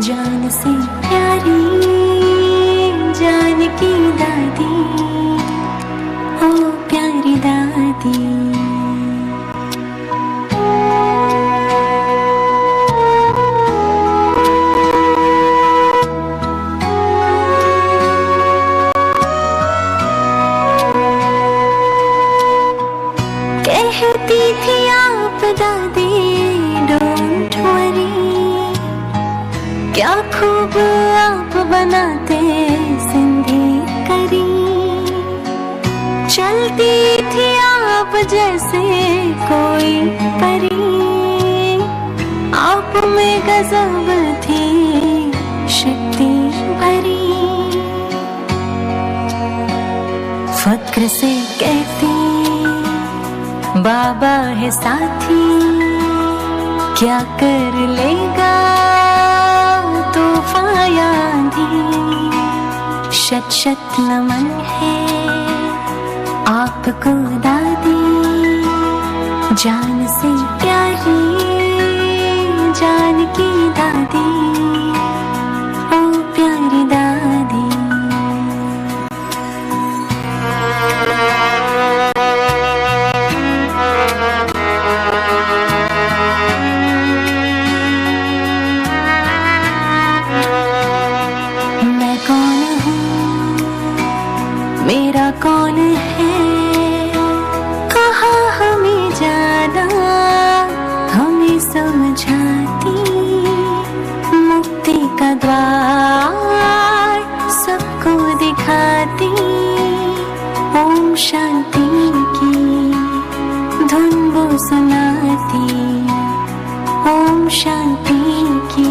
जान से प्यारी जानकी दादी, ओ प्यारी दादी। कहती थी आप दादी डोंट वरी, क्या खूब आप बनाते सिंधी करी। चलती थी आप जैसे कोई परी, आप में गजब थी शक्ति भरी। फक्र से कहती बाबा है साथी, क्या कर लेगा तूफान आंधी। शत शत नमन है आपको दादी, जान से प्यारी जानकी दादी, ओ प्यारी दादी। मेरा कौन है कहाँ हमें जाना, हमें समझाती मुक्ति का द्वार सबको दिखाती। ओम शांति की धुन वो सुनाती, ओम शांति की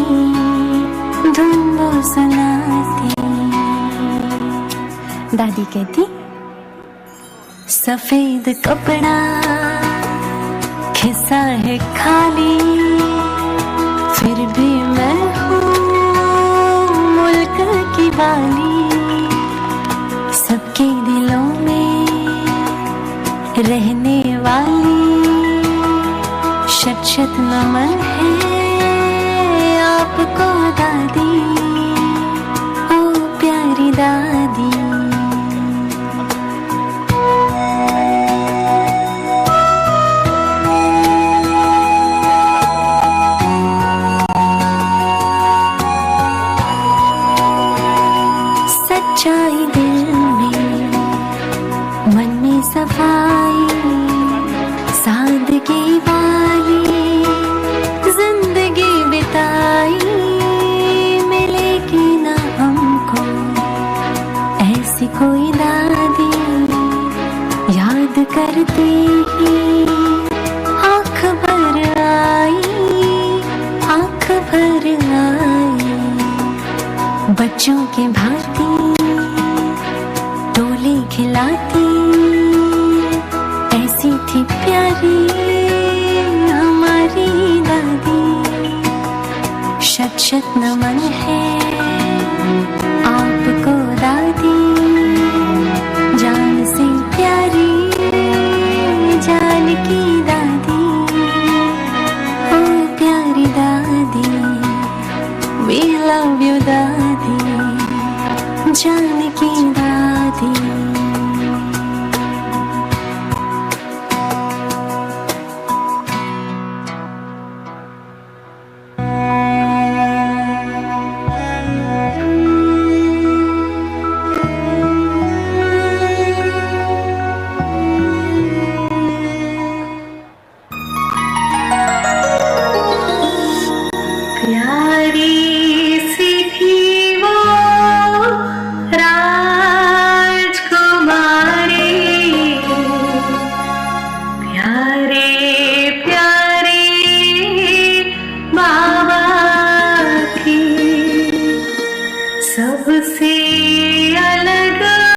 धुन वो सुनाती। दादी कहती सफेद कपड़ा खिस्सा है खाली, फिर भी मैं हूँ मुल्क की वाली। सबके दिलों में रहने वाली, शत शत नमन है आपको दादी, ओ प्यारी दादी। सच्चाई दिल में, मन में सफाई, सादगी वाली जिंदगी बिताई। मिलेगी ना हमको ऐसी कोई दादी, याद करते ही आँख भर आई, आँख भर आई। बच्चों के भांति टोले खिलाती, ऐसी थी प्यारी हमारी दादी। शत शत नमन है